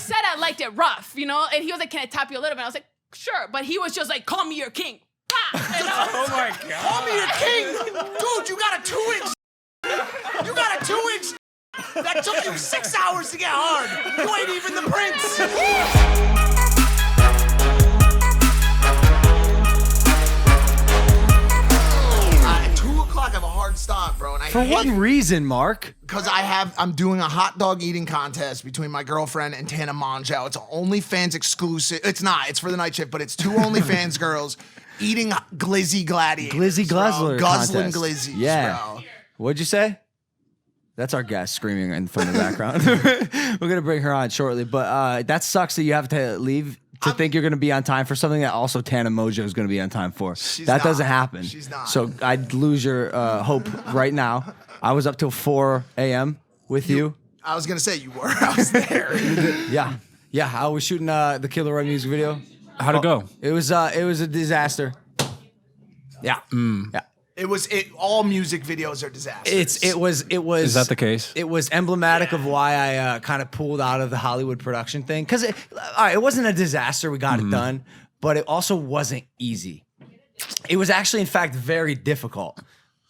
said I liked it rough, you know? And he was like, can I tap you a little bit? I was like, sure. But he was just like, call me your king. Oh my God. Call me your king. Dude, you got a 2-inch. You got a 2-inch. That took you 6 hours to get hard. You ain't even the prince. At 2 o'clock, I have a hard stop, bro. And For what reason, Mark? Because I'm doing a hot dog eating contest between my girlfriend and Tana Mongeau. It's OnlyFans exclusive. It's not. It's for the night shift, but it's 2 OnlyFans girls eating glizzy gladiators. Glizzy Guzzler Guzzling contest. glizzies, Yeah. bro. What'd you say? That's our guest screaming from the background. We're going to bring her on shortly. But that sucks that you have to leave to think you're going to be on time for something that also Tana Mojo is going to be on time for. That doesn't happen. She's not. So I'd lose your hope right now. I was up till 4 a.m. with you. I was going to say you were. I was there. Yeah. Yeah, I was shooting the Killer Roy music video. How'd it go? It was a disaster. Yeah. Yeah. All music videos are disasters. It was. Is that the case? It was emblematic of why I kind of pulled out of the Hollywood production thing. Because it wasn't a disaster. We got it done, but it also wasn't easy. It was actually, in fact, very difficult.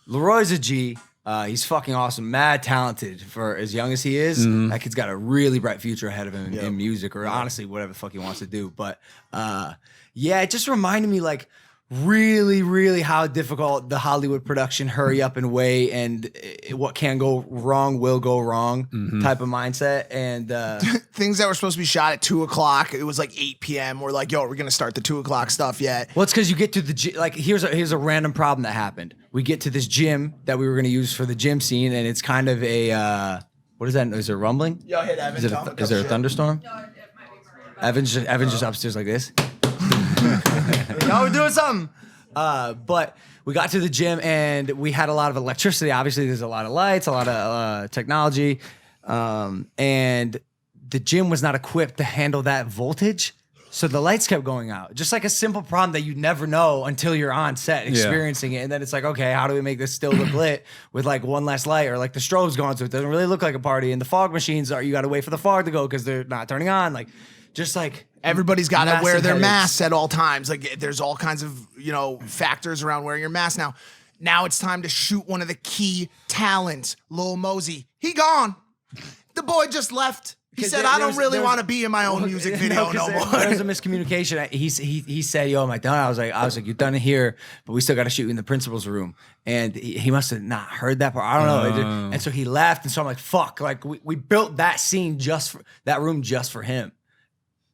Leroy's a G. He's fucking awesome, mad talented for as young as he is. That kid's got a really bright future ahead of him in music, or honestly, whatever the fuck he wants to do. But yeah, it just reminded me like really, really how difficult the Hollywood production hurry up and wait, and what can go wrong will go wrong type of mindset. And things that were supposed to be shot at 2 o'clock, it was like 8 p.m. We're like, yo, we're gonna start the 2 o'clock stuff yet. well, it's because you get to the gym. Like here's a random problem that happened. We get to this gym that we were gonna use for the gym scene, and it's kind of a what is that? Is there rumbling? Yo, hit Evan. Is there a thunderstorm? Evan's just upstairs like this. No, we're doing something. But we got to the gym and we had a lot of electricity. Obviously, there's a lot of lights, a lot of technology, and the gym was not equipped to handle that voltage. So the lights kept going out. Just like a simple problem that you never know until you're on set experiencing it. And then it's like, okay, how do we make this still look lit with like one less light, or like the strobe's going, so it doesn't really look like a party. And the fog machines you got to wait for the fog to go because they're not turning on. Like, just like everybody's got to massive wear their headaches. masks at all times. Like there's all kinds of, factors around wearing your mask now. Now it's time to shoot one of the key talents, Lil Mosey. He gone. The boy just left. He said, I don't really want to be in my own music video no more. There was a miscommunication. He said, yo, am I done? I was like, you're done here, but we still got to shoot in the principal's room. And he must have not heard that part. I don't know. And so he left. And so I'm like, fuck, like we built that scene that room just for him.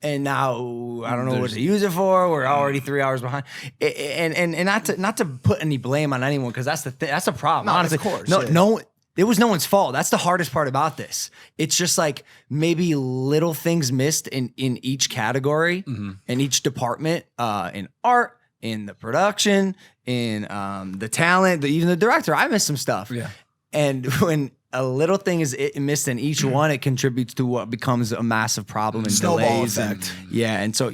And now I don't know what to use it for. We're already 3 hours behind, and not to put any blame on anyone, because that's the thing. That's the problem. No, honestly, of course, no, it was no one's fault. That's the hardest part about this. It's just like maybe little things missed in each category, in each department, in art, in the production, in the talent, even the director. I missed some stuff. Yeah, and when a little thing is missed in each one, it contributes to what becomes a massive problem and snowball delays. effect. And so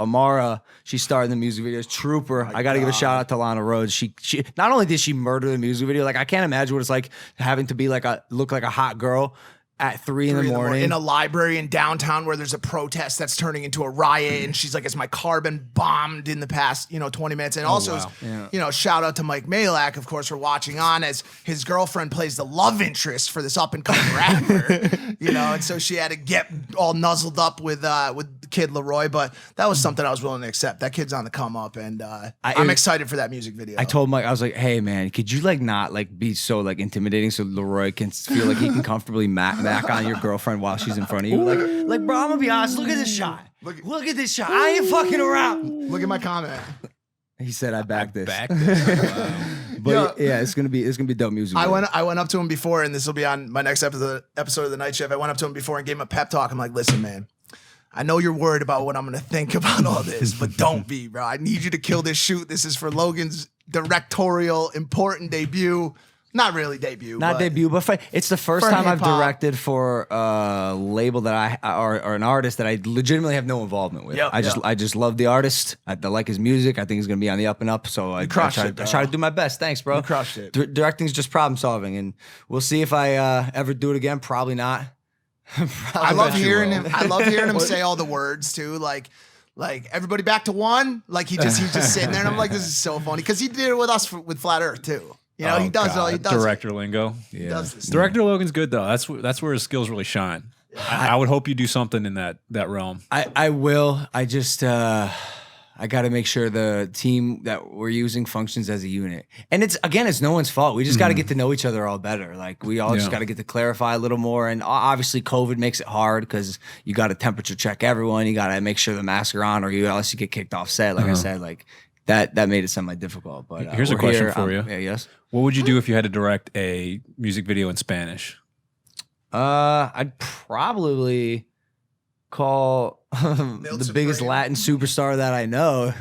Amara, she starred in the music videos. Trooper, I got to give a shout out to Lana Rhodes. She not only did she murder the music video, like I can't imagine what it's like having to be look like a hot girl at 3 in the morning in a library in downtown where there's a protest that's turning into a riot, and she's like, "Has my car been bombed in the past 20 minutes?" And also, shout out to Mike Malak, of course, for watching on as his girlfriend plays the love interest for this up and coming rapper. And so she had to get all nuzzled up with Kid Leroy, but that was something I was willing to accept. That kid's on the come up, and I'm excited for that music video. I told Mike, I was like, "Hey man, could you not be so intimidating so Leroy can feel like he can comfortably back on your girlfriend while she's in front of you?" Like, bro, I'm gonna be honest. Look at this shot. Look at this shot. I ain't fucking around. Look at my comment. He said, "I back this." Wow. But yeah, it's gonna be dope music. I went up to him before, and this will be on my next episode of the Night Shift. I went up to him before and gave him a pep talk. I'm like, "Listen, man, I know you're worried about what I'm gonna think about all this, but don't be, bro. I need you to kill this shoot. This is for Logan's directorial important debut." Not really debut. Not debut, but it's the first time I've directed for a label that or an artist that I legitimately have no involvement with. Yep, I just love the artist. I like his music. I think he's gonna be on the up and up. So I try to do my best. Thanks, bro. You crushed it. Directing's just problem solving, and we'll see if I ever do it again. Probably not. I love hearing him. I love hearing him say all the words too, like everybody back to one. Like he's just sitting there, and I'm like, this is so funny because he did it with us with Flat Earth too. You know, he does all he does. Director lingo. He does this. Director Logan's good though. That's where his skills really shine. I would hope you do something in that realm. I will. I just I got to make sure the team that we're using functions as a unit. And it's no one's fault. We just got to get to know each other all better. Like we all just got to get to clarify a little more. And obviously COVID makes it hard because you got to temperature check everyone. You got to make sure the masks are on or else you get kicked off set. Like I said, like that made it semi-difficult. But here's a question for you. Yeah, yes. What would you do if you had to direct a music video in Spanish? I'd probably call the biggest Latin superstar that I know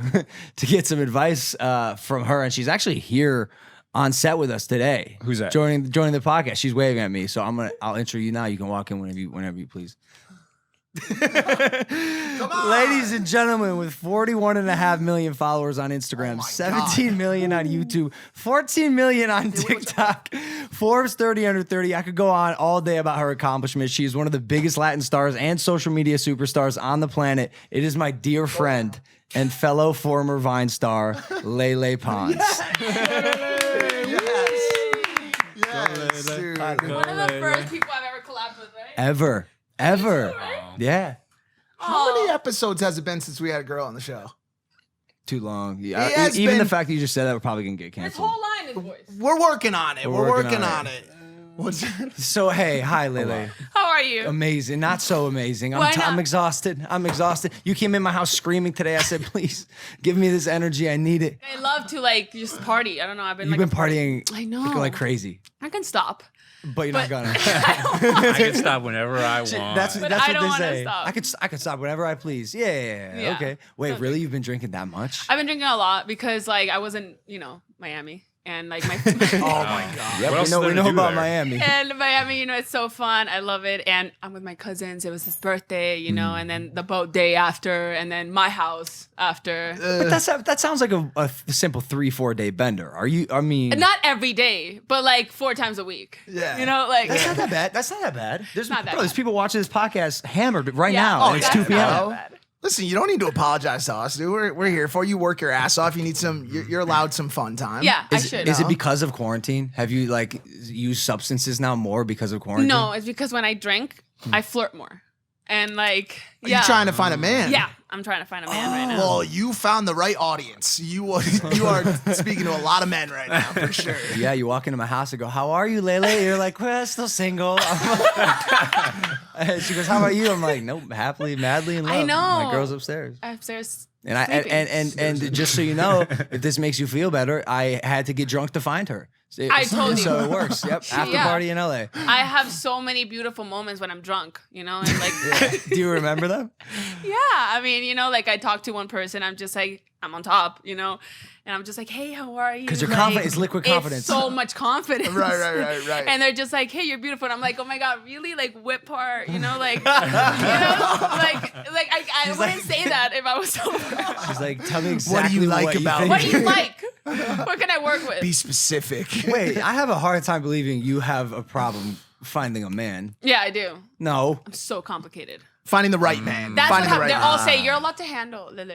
to get some advice from her, and she's actually here on set with us today. Who's that? Joining the podcast. She's waving at me, so I'll intro you now. You can walk in whenever you please. Come on. Ladies and gentlemen, with 41.5 million followers on Instagram, 17 million on YouTube, 14 million on TikTok, Forbes 30 under 30. I could go on all day about her accomplishments. She is one of the biggest Latin stars and social media superstars on the planet. It is my dear friend and fellow former Vine star, Lele Pons. Yes, dude. One of the first people I've ever collabed with, right? Ever. Yeah. How many episodes has it been since we had a girl on the show? Too long. It Yeah. has Even the been- fact that you just said that, we're probably going to get His canceled. whole line is voice. We're working on it. We're working on it. it. What's So, hey, hi, Lele. How are you? Amazing. Not so amazing. Why not? I'm exhausted. You came in my house screaming today. I said, please give me this energy. I need it. I love to like just party. I don't know. I've been You've like been partying I know. like crazy, I can stop. but you're not gonna. I can stop whenever I want. That's But what I don't they wanna say. stop. I could stop whenever I please. Yeah. Okay. Wait, Sounds really? good. You've been drinking that much? I've been drinking a lot because like I was in, Miami and like my oh my god. Yep, What else is we there to know do about there? Miami. and Miami, it's so fun. I love it. And I'm with my cousins. It was his birthday, and then the boat day after, and then my house after. But that sounds like a simple 3-4 day bender. I mean, Not every day, but like 4 times a week. Yeah. Like that's not that bad. That's not that bad. There's not that there's bad. people watching this podcast hammered right Yeah. now. Oh, and it's that's 2 p.m. not that bad. Listen, you don't need to apologize to us, dude. We're here for you. Work your ass off. You need some. You're allowed some fun time. Yeah, I should. Is it because of quarantine? Have you like used substances now more because of quarantine? No, it's because when I drink, I flirt more. And like, Are yeah. you trying to find a man? Yeah, I'm trying to find a man right now. Well, you found the right audience. You are speaking to a lot of men right now, for sure. Yeah, you walk into my house and go, "How are you, Lele?" You're like, "Well, still single." And she goes, "How about you?" I'm like, "Nope, happily, madly in love." I know. My girl's upstairs. Upstairs. And and just so you know, if this makes you feel better, I had to get drunk to find her. I told you. So it works. Yep. After Yeah. party in LA. I have so many beautiful moments when I'm drunk, and like, Do you remember them? yeah, I mean, like I talk to one person, I'm just like, I'm on top, and I'm just like, hey, how are you? 'Cause you're Like, confident. It's liquid confidence. It's so much confidence. Right. And they're just like, hey, you're beautiful. And I'm like, oh my God, really? Like whip part, like, like I wouldn't say that if I was sober. She's like, "Tell me exactly What do you like what about think." What do you like? What can I work with? Be specific. Wait, I have a hard time believing you have a problem finding a man. Yeah, I do. No. I'm so complicated. Finding the right man. That's what Finding the happens. right They all man. say, you're a lot to handle, Lele.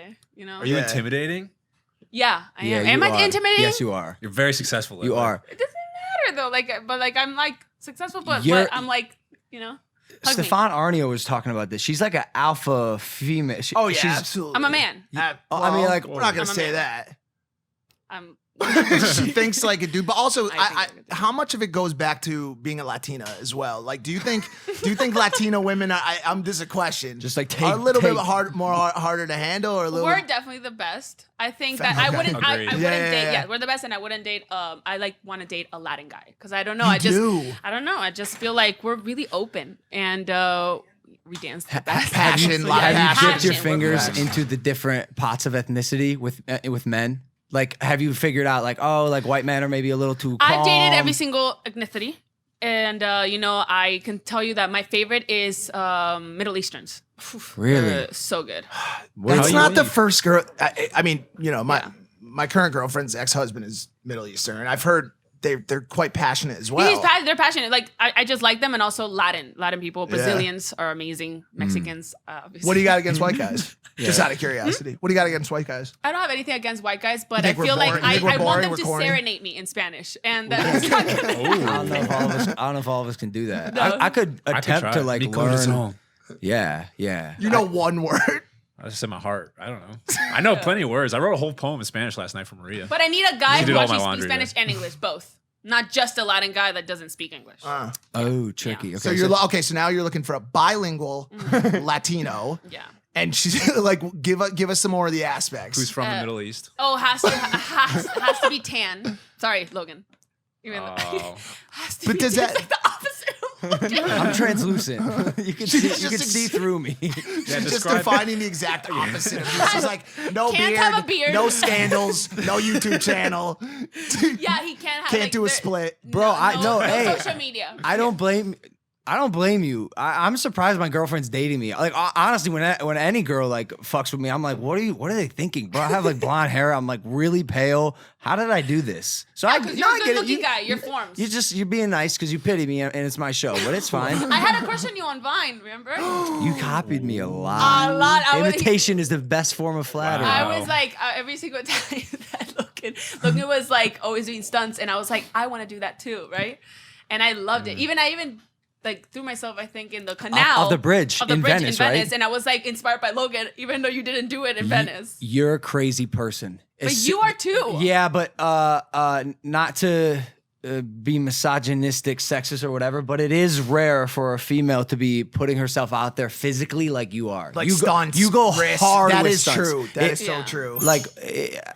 Are you Yeah. intimidating? Yeah, I am. you Am I are. intimidating? Yes, you are. You're very successful. You Lele. are. It doesn't matter though. But I'm like successful, but You're- I'm like, hug me. Stefan Arnio was talking about this. She's like an alpha female. Oh yeah, she's, absolutely. I'm a man. I mean, like, we're not gonna I'm a say man. that. I'm. She thinks like a dude, but also, I think like a dude. how much of it goes back to being a Latina as well? Like, do you think Latina women? This is a question. Just like are a little bit take- harder to handle, or a little. We're definitely the best. I think that I wouldn't. I Agreed. wouldn't Yeah. date. Yeah, we're the best, and I wouldn't date. I want to date a Latin guy because I don't know. You I just. do. I don't know. I just feel like we're really open and we dance the best. passion, lot of Have you passion. dipped your Passion. fingers Passion. into the different pots of ethnicity with men? Like, have you figured out like, oh, like white men are maybe a little too calm? I've dated every single ethnicity, and I can tell you that my favorite is Middle Easterns. Really? So good. That's How not you- the first girl. I mean, my current girlfriend's ex-husband is Middle Eastern, and I've heard they're quite passionate as well. They're passionate. Like I just like them, and also Latin people. Brazilians are amazing. Mexicans, obviously. What do you got against white guys? Just out of curiosity. What do you got against white guys? I don't have anything against white guys, but I think we're feel like boring? You think I we're want boring? them to We're corny? serenade me in Spanish, and that's not gonna I don't know if all of us can do that. No. I could attempt to like learn. Yeah. You know one word. I just said my heart. I don't know. I know plenty of words. I wrote a whole poem in Spanish last night for Maria. But I need a guy She did who all my actually laundry, speaks Spanish and English, both. Not just a Latin guy that doesn't speak English. Oh, tricky. Yeah. Okay, So so now you're looking for a bilingual Latino. Yeah. And she's like, give us some more of the aspects. Who's from the Middle East? Oh, has to be tan. Sorry, Logan. Even Oh. has to But be does tan. that- It's like the opposite of Logan. I'm translucent. You can see through me. She's just describe- defining the exact opposite of you. She's like, no Can't beard, have a beard. no scandals, no YouTube channel. Yeah, he can't have. Can't like, do a there- split. Bro, hey, social media. I don't blame you. I'm surprised my girlfriend's dating me. Like honestly, when any girl like fucks with me, I'm like, what are they thinking, bro? I have like blonde hair. I'm like really pale. How did I do this? So Because you're a good-looking guy. Your forms. You're being nice because you pity me and it's my show, but it's fine. I had a crush on you on Vine. Remember? You copied me a lot. A lot. Imitation is the best form of flattery. Wow. I was like every single time that Logan was like always doing stunts, and I was like, I want to do that too, right? And I loved it. I even like threw myself, I think, in the canal of the bridge in Venice, right? And I was like inspired by Logan, even though you didn't do it in Venice. You're a crazy person. But you are too. Yeah, but not to be misogynistic, sexist, or whatever, but it is rare for a female to be putting herself out there physically like you are. Like you stunts. You go wrist. hard That with is stunts. true. That is so Yeah. true. Like,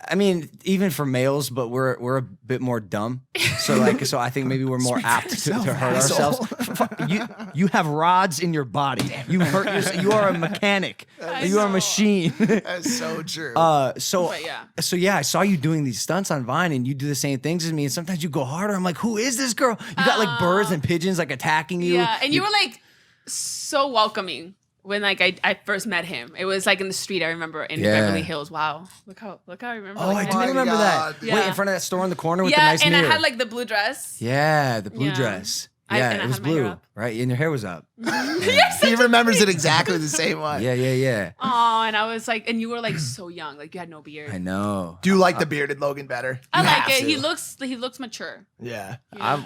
I mean, even for males, but we're a bit more dumb. So I think maybe we're more apt to hurt asshole. ourselves. You have rods in your body. You hurt yourself. You are a mechanic. You are a know. machine. That's so true. So yeah. I saw you doing these stunts on Vine, and you do the same things as me. And sometimes you go harder. I'm like, who is this girl? You got like birds and pigeons like attacking you. Yeah, and you were like so welcoming when like I first met him. It was like in the street. I remember in Beverly Hills. Wow, look how I remember. Oh, like, I do my remember God. that. Yeah. Wait, in front of that store in the corner with the Yeah, nice and mirror. I had like the blue dress. Yeah, the blue Yeah. dress. And Yeah, I it was had my hair blue, up. right? And your hair was up. He remembers it exactly the same way. Yeah. Oh, and I was like, and you were like so young, like you had no beard. I know. Do you like the bearded Logan better? I You like have it. to. He looks mature. Yeah.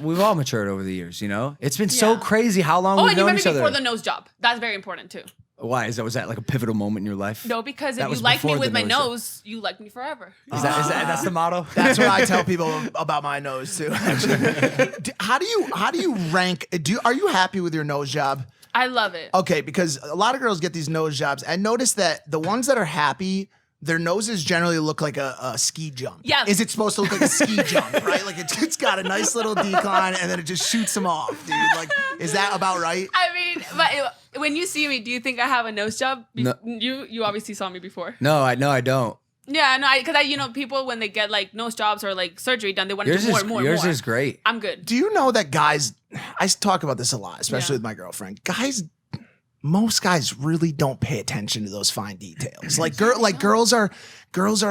We've all matured over the years, you know? It's been so Yeah. crazy how long Oh, we've and you known met each me other. before the nose job. That's very important too. Why? Was that like a pivotal moment in your life? No, because That if was you like me before with the my nose job. nose, you like me forever. Is that's the motto? That's what I tell people about my nose too. Actually. How do you rank? Are you happy with your nose job? I love it. Okay, because a lot of girls get these nose jobs, and notice that the ones that are happy, their noses generally look like a ski jump. Yeah. Is it supposed to look like a ski jump, right? Like it's got a nice little decline, and then it just shoots them off, dude. Like, is that about right? I mean, but when you see me, do you think I have a nose job? No. You obviously saw me before. No, I don't. Yeah, no, because people when they get like nose jobs or like surgery done, they want to do more and more. Yours is great. I'm good. Do you know that guys? I talk about this a lot, especially with my girlfriend. Most guys really don't pay attention to those fine details. Like girls are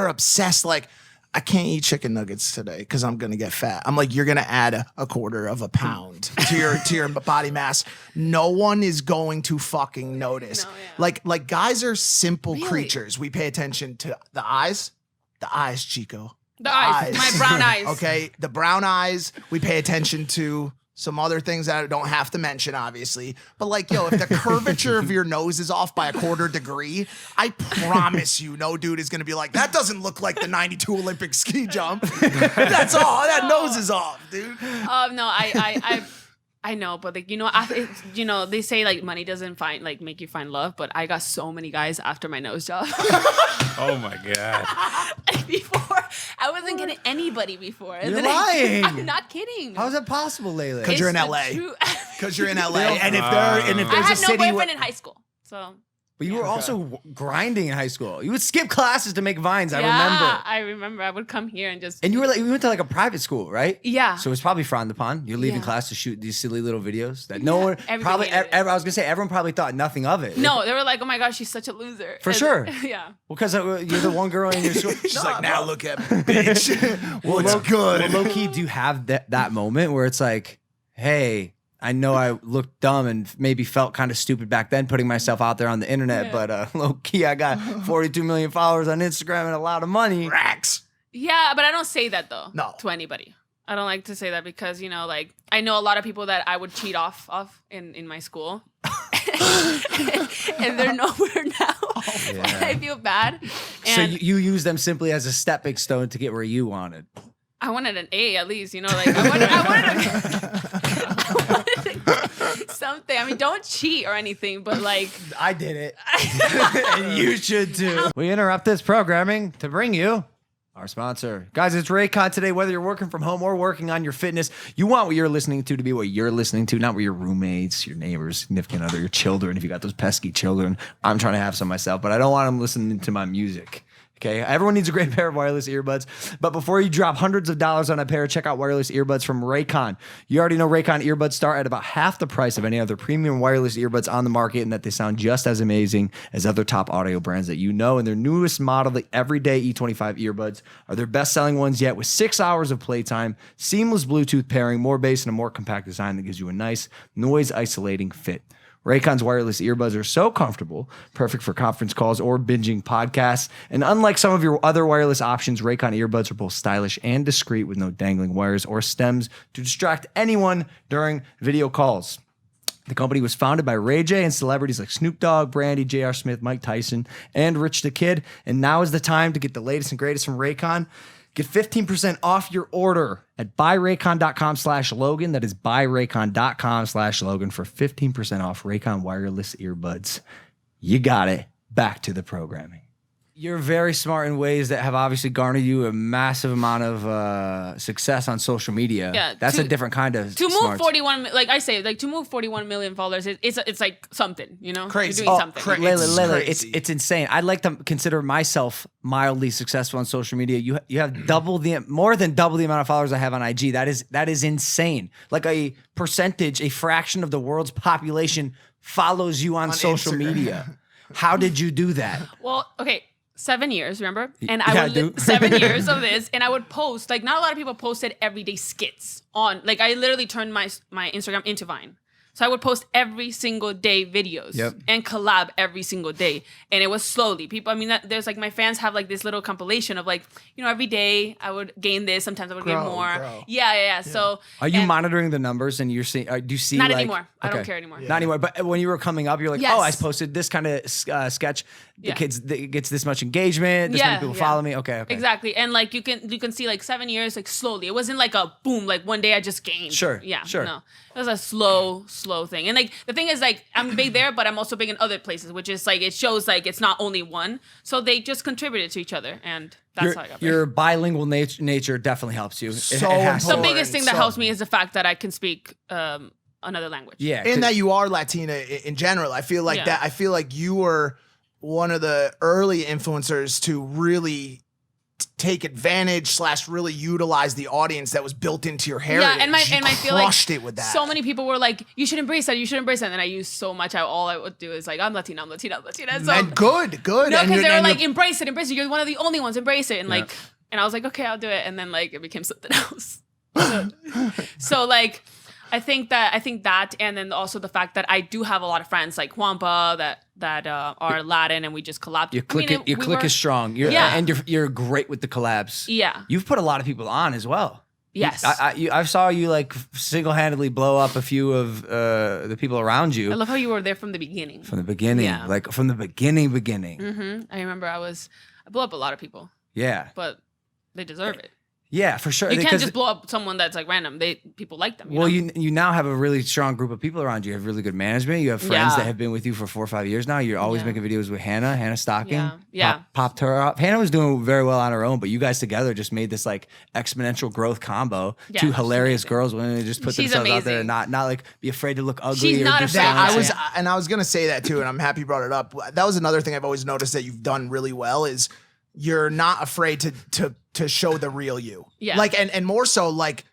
obsessed. Like, I can't eat chicken nuggets today because I'm gonna get fat. I'm like, you're gonna add a quarter of a pound to your body mass. No one is going to fucking notice. No, yeah. Like guys are simple Really? creatures. We pay attention to the eyes, Chico. The eyes, my brown eyes. Okay, the brown eyes. We pay attention to some other things that I don't have to mention, obviously. But like, yo, if the curvature of your nose is off by a quarter degree, I promise you, no dude is gonna be like, that doesn't look like the '92 Olympic ski jump. That's all. That nose is off, dude. No, I know, but like they say like money doesn't make you find love, but I got so many guys after my nose job. Oh my God. Before I wasn't getting anybody before. And You're then lying. I'm not kidding. How's that possible, Lele? Because you're in It's the LA. truth. Because you're in LA, and if I there's a had no city, boyfriend in high school, so But you were also grinding in high school. You would skip classes to make vines. I remember. I remember. I would come here and just. And you went to like a private school, right? Yeah. So it's probably frowned upon. You're leaving class to shoot these silly little videos that no one Everybody probably. hated it. I was gonna say everyone probably thought nothing of it. No, they were like, "Oh my gosh, she's such a loser." For sure. Yeah. Well, because you're the one girl in your school. She's like, now look at me, bitch. What's good? Well, low key, do you have that moment where it's like, hey, I know I looked dumb and maybe felt kind of stupid back then putting myself out there on the internet, but low key, I got 42 million followers on Instagram and a lot of money. Racks. Yeah, but I don't say that though. No. To anybody. I don't like to say that because, like, I know a lot of people that I would cheat off of in my school. And they're nowhere now. And I feel bad. And So you use them simply as a stepping stone to get where you wanted. I wanted an A at least, like I wanted something. I mean, don't cheat or anything, but like I did it. And you should too. We interrupt this programming to bring you our sponsor. Guys, it's Raycon today. Whether you're working from home or working on your fitness, you want what you're listening to be what you're listening to, not what your roommates, your neighbors, significant other, your children. If you got those pesky children, I'm trying to have some myself, but I don't want them listening to my music. Okay, everyone needs a great pair of wireless earbuds, but before you drop hundreds of dollars on a pair, check out wireless earbuds from Raycon. You already know Raycon earbuds start at about half the price of any other premium wireless earbuds on the market, and that they sound just as amazing as other top audio brands that you know. And their newest model, the Everyday E25 earbuds, are their best-selling ones yet, with 6 hours of playtime, seamless Bluetooth pairing, more bass, and a more compact design that gives you a nice noise-isolating fit. Raycon's wireless earbuds are so comfortable, perfect for conference calls or binging podcasts. And unlike some of your other wireless options, Raycon earbuds are both stylish and discreet with no dangling wires or stems to distract anyone during video calls. The company was founded by Ray J and celebrities like Snoop Dogg, Brandy, J.R. Smith, Mike Tyson, and Rich the Kid. And now is the time to get the latest and greatest from Raycon. Get 15% off your order at buyraycon.com/Logan. That is buyraycon.com/Logan for 15% off Raycon wireless earbuds. You got it. Back to the programming. You're very smart in ways that have obviously garnered you a massive amount of success on social media. Yeah, that's a different kind of to move smarts. 41. Like I say, like to move 41 million followers, it's like something, Crazy. You're doing something. Lele, it's insane. I'd like to consider myself mildly successful on social media. You have more than double the amount of followers I have on IG. That is insane. Like a fraction of the world's population follows you on social media. How did you do that? Well, okay. 7 years, remember? And Yeah, I would 7 years of this, and I would post, like, not a lot of people posted everyday skits on, like, I literally turned my Instagram into Vine. So I would post every single day videos and collab every single day. And it was slowly. People, I mean, there's like, my fans have like this little compilation of like, every day I would gain this. Sometimes I would gain more. Yeah. So. Are you monitoring the numbers and you're seeing, do you see Not like, anymore. I okay. don't care anymore. Not anymore. But when you were coming up, you're like, Yes. oh, I posted this kind of sketch. The kids gets this much engagement. This many people follow me. Okay. Exactly. And like you can see like 7 years, like slowly. It wasn't like a boom, like one day I just gained. Sure. Yeah. Sure. No. It was a slow thing. And like the thing is like I'm big there, but I'm also big in other places, which is like it shows like it's not only one. So they just contributed to each other, and that's how I got your bilingual nature definitely helps you. The biggest thing that helps me is the fact that I can speak another language. Yeah. And that you are Latina in general. I feel like that. I feel like you were one of the early influencers to really take advantage / really utilize the audience that was built into your heritage. Yeah, and I feel like crushed it with that. So many people were like, "You should embrace that. You should embrace that." And then I used so much. All I would do is like, "I'm Latina. I'm Latina. I'm Latina." So and good. No, because they were like, "Embrace it. Embrace it. You're one of the only ones. Embrace it." And like, and I was like, "Okay, I'll do it." And then like it became something else. So like. I think that, and then also the fact that I do have a lot of friends like Wampa that are Latin, and we just collabed. Your clique is strong. And you're great with the collabs. Yeah, you've put a lot of people on as well. Yes, I saw you like single-handedly blow up a few of the people around you. I love how you were there from the beginning. Like from the beginning. Mm-hmm. I remember I blew up a lot of people. Yeah, but they deserve it. Yeah, for sure. You can't Because- just blow up someone that's like random. People like them. Well, you now have a really strong group of people around you. You have really good management. You have friends that have been with you for 4 or 5 years now. You're always making videos with Hannah Stocking. Yeah. Popped her up. Hannah was doing very well on her own, but you guys together just made this like exponential growth combo. Yeah, Two hilarious girls willing to just put She's themselves out there and amazing. not like be afraid to look ugly. She's or not do afraid. something. I was gonna say that too, and I'm happy you brought it up. That was another thing I've always noticed that you've done really well is you're not afraid to show the real you. Yeah. Like and more so like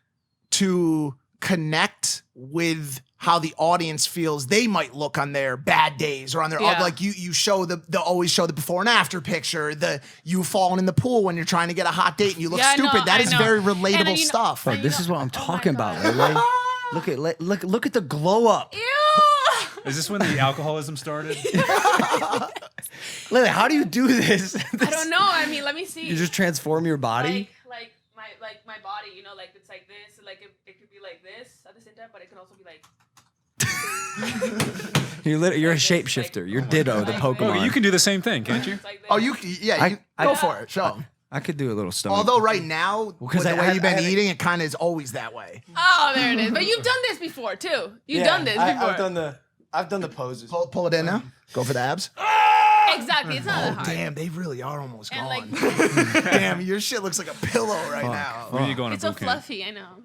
to connect with how the audience feels they might look on their bad days or on their like you show the always show the before and after picture, the you falling in the pool when you're trying to get a hot date and you look stupid. That is very relatable stuff. Bro, this is what I'm talking about, Lele. Look at the glow up. Ew. Is this when the alcoholism started? Lele, how do you do this? I don't know. I mean, let me see. You just transform your body? Like my body, you know, like it's like this, like it could be like this at the same time, but it could also be like. You're a shapeshifter. You're Ditto, the Pokemon. Oh, you can do the same thing, can't you? Like this. Oh, go for it. Show 'em. I could do a little stomach. Although right now, with because the way you've been I- eating, it kind of is always that way. Oh, there it is. But you've done this before too. You've done this before. I've done the poses. Pull it in now. Go for the abs. Exactly. It's not that hard. Damn, they really are almost And gone. like, Damn, your shit looks like a pillow right now. When are you going it's to so boot camp? fluffy. I know.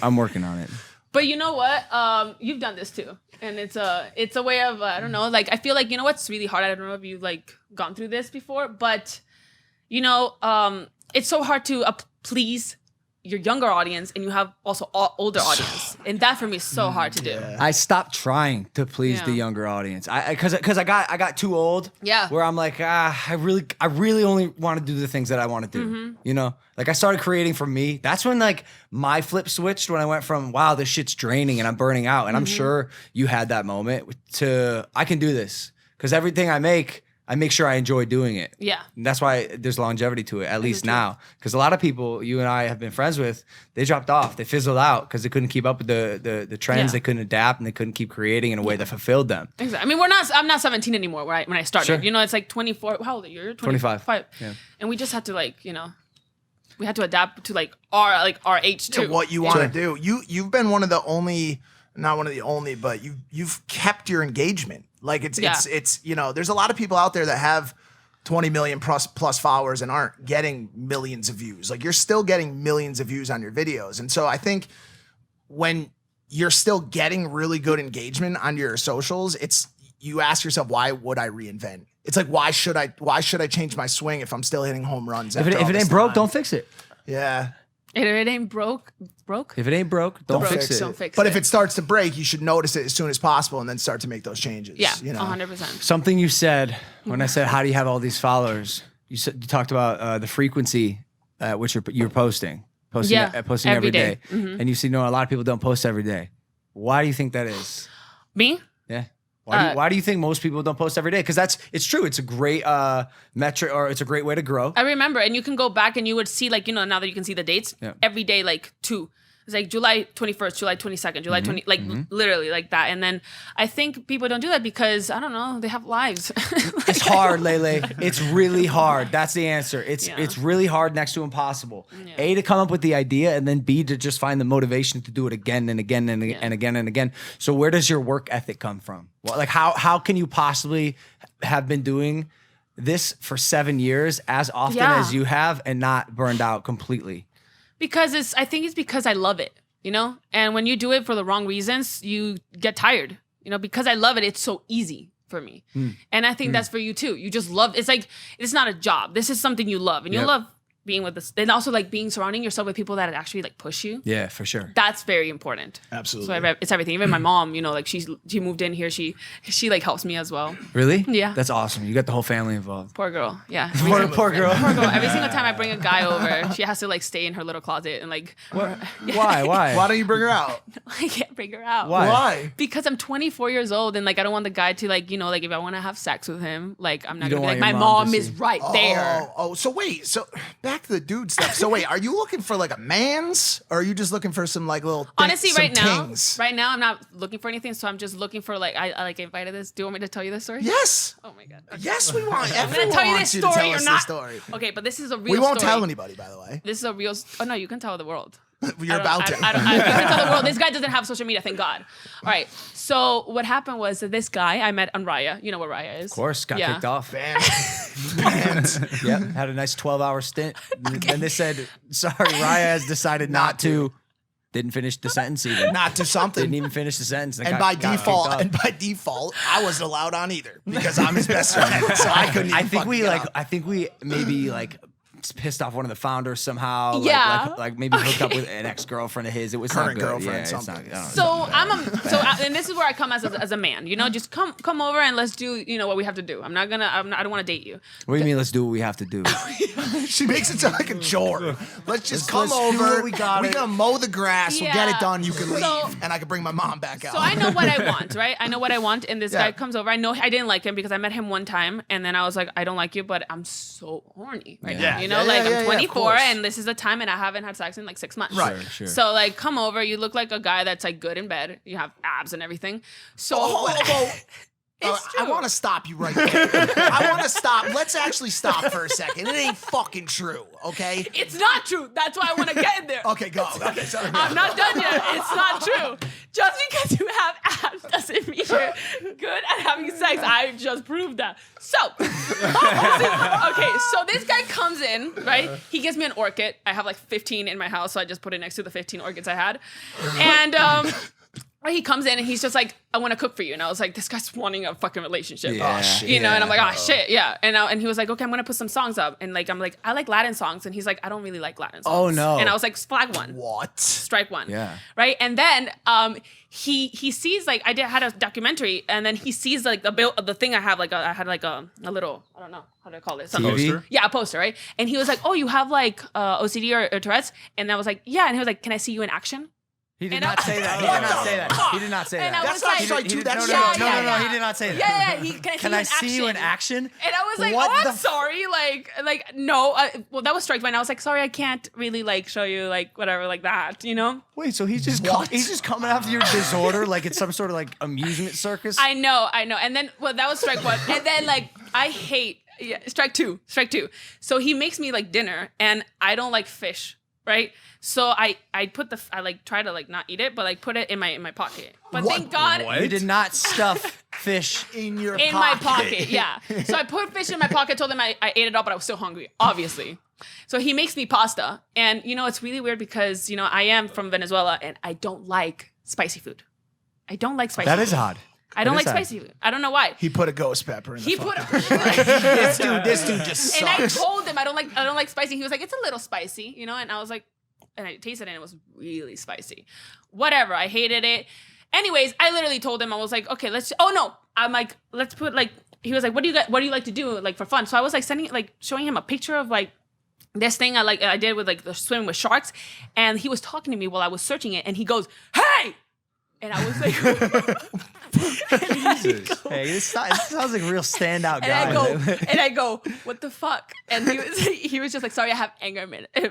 I'm working on it. But you know what? You've done this too, and it's a way of I don't know. Like I feel like you know what's really hard. I don't know if you've like gone through this before, but you know, it's so hard to please your younger audience, and you have also older audience, and that for me is so hard to do. I stopped trying to please the Yeah. younger audience. Because I got too old. Yeah. Where I'm like, I really only want to do the things that I want to do. Mm-hmm. You know, like I started creating for me. That's when like my flip switched when I went from wow, this shit's draining and I'm burning out. And I'm Mm-hmm. sure you had that moment to I can do this because everything I make sure I enjoy doing it. Yeah. And that's why there's longevity to it, at least now. Because a lot of people you and I have been friends with, they dropped off. They fizzled out because they couldn't keep up with the trends. Yeah. They couldn't adapt and they couldn't keep creating in a way that fulfilled them. Exactly. I mean, I'm not 17 anymore when I started. Sure. You know, it's like 24. How old are you? You're 25. Yeah. And we just had to like, you know, we had to adapt to like our age too. To what you want to do. You've been one of the only, not one of the only, but you've kept your engagement. Like it's you know, there's a lot of people out there that have 20 million plus followers and aren't getting millions of views. Like you're still getting millions of views on your videos. And so I think when you're still getting really good engagement on your socials, you ask yourself, why would I reinvent? It's like, why should I change my swing if I'm still hitting home runs? If it ain't broke, don't fix it. Yeah. If it ain't broke. If it ain't broke, don't fix it. Don't fix But it. if it starts to break, you should notice it as soon as possible and then start to make those changes. Yeah, you know? 100%. Something you said when I said, how do you have all these followers? You talked about the frequency at which you're posting every day. Mm-hmm. And you see, no, a lot of people don't post every day. Why do you think that is? Me? Yeah. Why do you think most people don't post every day? Because it's true. It's a great metric, or it's a great way to grow. I remember, and you can go back and you would see, like, you know, now that you can see the dates, every day, like 2. It's like July 21st, July 22nd, July 20, like literally like that. And then I think people don't do that because, I don't know, they have lives. It's hard, Lele. It's really hard. That's the answer. It's really hard next to impossible. Yeah. A, to come up with the idea, and then B, to just find the motivation to do it again and again and again and again. So where does your work ethic come from? Well, like how can you possibly have been doing this for 7 years as often as you have and not burned out completely? Because I think it's because I love it, you know? And when you do it for the wrong reasons, you get tired. You know, because I love it, it's so easy for me. And I think that's for you too. You just love, it's like, it's not a job. This is something you love. And you love being with this, and also like surrounding yourself with people that actually like push you. Yeah, for sure. That's very important. Absolutely. So it's everything. Even my mom, you know, like she moved in here. She like helps me as well. Really? Yeah. That's awesome. You got the whole family involved. Poor girl. Yeah. Poor girl. Poor girl. Every single time I bring a guy over, she has to like stay in her little closet and like. Why? Why don't you bring her out? I can't bring her out. Why? Because I'm 24 years old and like I don't want the guy to like, you know, like if I want to have sex with him, like I'm not You gonna be don't like, want my your mom mom to is see. right there. So wait, so back to the dude stuff. So wait, are you looking for like a man's, or are you just looking for some like little? Honestly, some right now, tings? I'm not looking for anything. So I'm just looking for like I like invited this. Do you want me to tell you this story? Yes. Oh my god. Okay. Yes, we want. I'm Everyone gonna tell you wants this to story tell or us not. this story. Okay, but this is a real. We won't story. tell anybody, by the way. This is a real. Oh no, you can tell the world. You're about to. You can tell the world. This guy doesn't have social media, thank God. All right. So what happened was that this guy I met on Raya. You know what Raya is? Of course, got kicked off. Banned. Yep, had a nice 12-hour stint. And they said, sorry, Raya has decided not to. Didn't finish the sentence even. Not to something. Didn't even finish the sentence. And by default, I wasn't allowed on either because I'm his best friend, so I couldn't. Even I think we maybe like pissed off one of the founders somehow. Yeah. Like maybe hooked up with an ex-girlfriend of his. It was Current not good. girlfriend, Yeah, something. it's not, And this is where I come as a man. You know, just come over and let's do what we have to do. I don't want to date you. What do you mean? Let's do what we have to do. She makes it sound like a chore. Let's just come do over. what we got. We're gonna mow the grass. We'll get it done. You can leave, So- and I can bring my mom back out. So I know what I want, right? I know what I want, and this Yeah. guy comes over. I know I didn't like him because I met him one time, and then I was like, I don't like you, but I'm so horny right Yeah. now. You know, Yeah, like yeah, yeah, I'm of 24, course. and this is the time, and I haven't had sex in like 6 months. Right. Sure. So like, come over. You look like a guy that's like good in bed. You have abs and everything. So It's I true. want to stop you right there. I want to stop. Let's actually stop for a second. It ain't fucking true, okay? It's not true. That's why I want to get in there. Okay, go. Okay, sorry. I'm not done yet. It's not true. Just because you have abs doesn't mean you're good at having sex. I just proved that. So, okay, so this guy comes in, right? He gives me an orchid. I have like 15 in my house, so I just put it next to the 15 orchids I had. And he comes in and he's just like, I want to cook for you. And I was like, this guy's wanting a fucking relationship. Yeah. Oh, shit. You know, and I'm like, oh shit, yeah. And he was like, okay, I'm gonna put some songs up. And like, I'm like, I like Latin songs. And he's like, I don't really like Latin songs. Oh, no. And I was like, flag one. What? Strike one. Yeah. Right. And then he sees like had a documentary, and then he sees like the thing I have, like I had like a little, I don't know how to call it, something. Poster? Yeah, a poster, right? And he was like, oh, you have like OCD or Tourette's? And I was like, yeah. And he was like, can I see you in action? He did And not I- say that. He did not say that. He did not say And that. I That's was not like, strike two. That's no, strike no, two. no, he did not say that. Yeah. Can I see you in action? See you in action? And I was like, What oh, the I'm sorry. Like, no. Well, that was strike one. I was like, sorry, I can't really like show you like whatever like that, you know? Wait, so he's just coming after your disorder like it's some sort of like amusement circus? I know. And then, well, that was strike one. And then like, I hate, strike two. So he makes me like dinner, and I don't like fish, right? So I like try to like not eat it, but like put it in my pocket. But What? thank God. You did not stuff fish. In your In pocket. my pocket, yeah. So I put fish in my pocket, told him I ate it all, but I was still hungry, obviously. So he makes me pasta. And, you know, it's really weird because, you know, I am from Venezuela and I don't like spicy food. I don't like spicy That food. is odd. I don't That like is odd. spicy food. I don't know why. He put a ghost pepper in the He put fucking this dude just And I sucks. told him I don't like spicy. He was like, it's a little spicy, you know? And I was like, and I tasted it and it was really spicy. Whatever. I hated it. Anyways, I literally told him, I was like, okay, I'm like, let's put like, he was like, what do you like to do like for fun? So I was like showing him a picture of like this thing I did with like the swim with sharks. And he was talking to me while I was searching it, and he goes, hey! And I was like, Hey, this sounds like a real standout and guy. I go, what the fuck? And he was just like, sorry, I have anger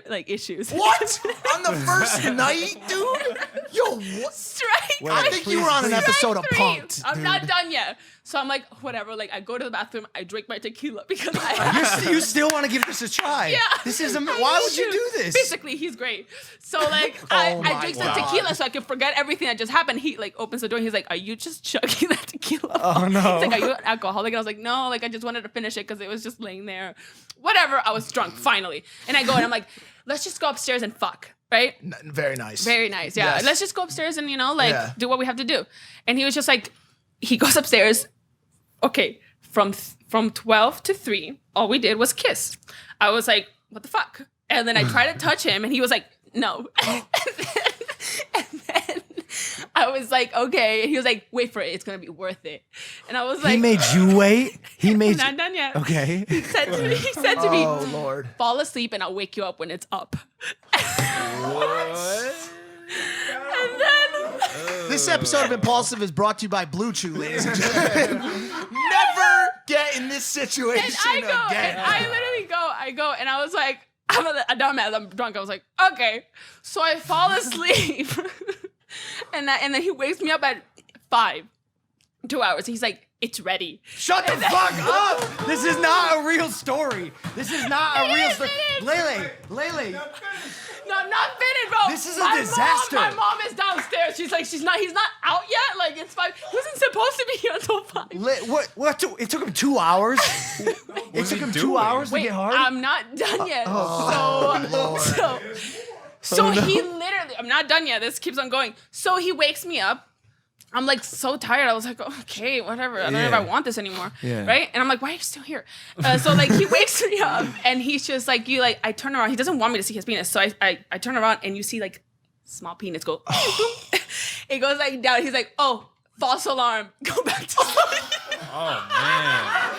like issues. What? On the first night, dude? Yo, what? Strike. I think you were on an episode of three. Punk'd, I'm dude. not done yet. So I'm like, whatever. Like, I go to the bathroom, I drink my tequila because I You still want to give this a try? Yeah. This is why would you do this? Basically, he's great. So like, I my drink God. some tequila so I can forget everything that just happened. He like opens the door. And he's like, "Are you just chugging that tequila?" Oh, no. He's like, "Are you an alcoholic?" And I was like, "No, like I just wanted to finish it because it was just laying there." Whatever. I was drunk finally, and I go and I'm like, "Let's just go upstairs and fuck." Right? Very nice. Very nice. Yeah. Yes. Let's just go upstairs and Yeah. do what we have to do. And he was just like, he goes upstairs. Okay, from 12 to 3, all we did was kiss. I was like, what the fuck? And then I tried to touch him, and he was like, no. and then I was like, okay. And he was like, wait for it. It's gonna be worth it. And I was like, He made you wait? He made not you... done yet. Okay. He said to me, Oh, Lord. fall asleep, and I'll wake you up when it's up. And then This episode of Impulsive is brought to you by Blue Chew, ladies and gentlemen. Never get in this situation and I go, again. and I literally go, and I was like, I'm a dumbass. I'm drunk. I was like, okay. So I fall asleep, and then he wakes me up at 5, 2 hours. He's like, it's ready. Shut the fuck up! This is not a real story. This is not a real story. Lele. No, I'm not finished, bro. This is a disaster. My mom is downstairs. She's like, he's not out yet. Like, it's 5. He wasn't supposed to be here until 5. What? It took him 2 hours? It took him 2 hours to get hard? I'm not done yet. So he literally, I'm not done yet. This keeps on going. So he wakes me up. I'm like so tired. I was like, okay, whatever. I don't know if I want this anymore. Yeah. Right? And I'm like, why are you still here? So like he wakes me up and he's just like, I turn around. He doesn't want me to see his penis. So I turn around and you see like small penis go. It goes like down. He's like, oh, false alarm. Go back to sleep. Oh man.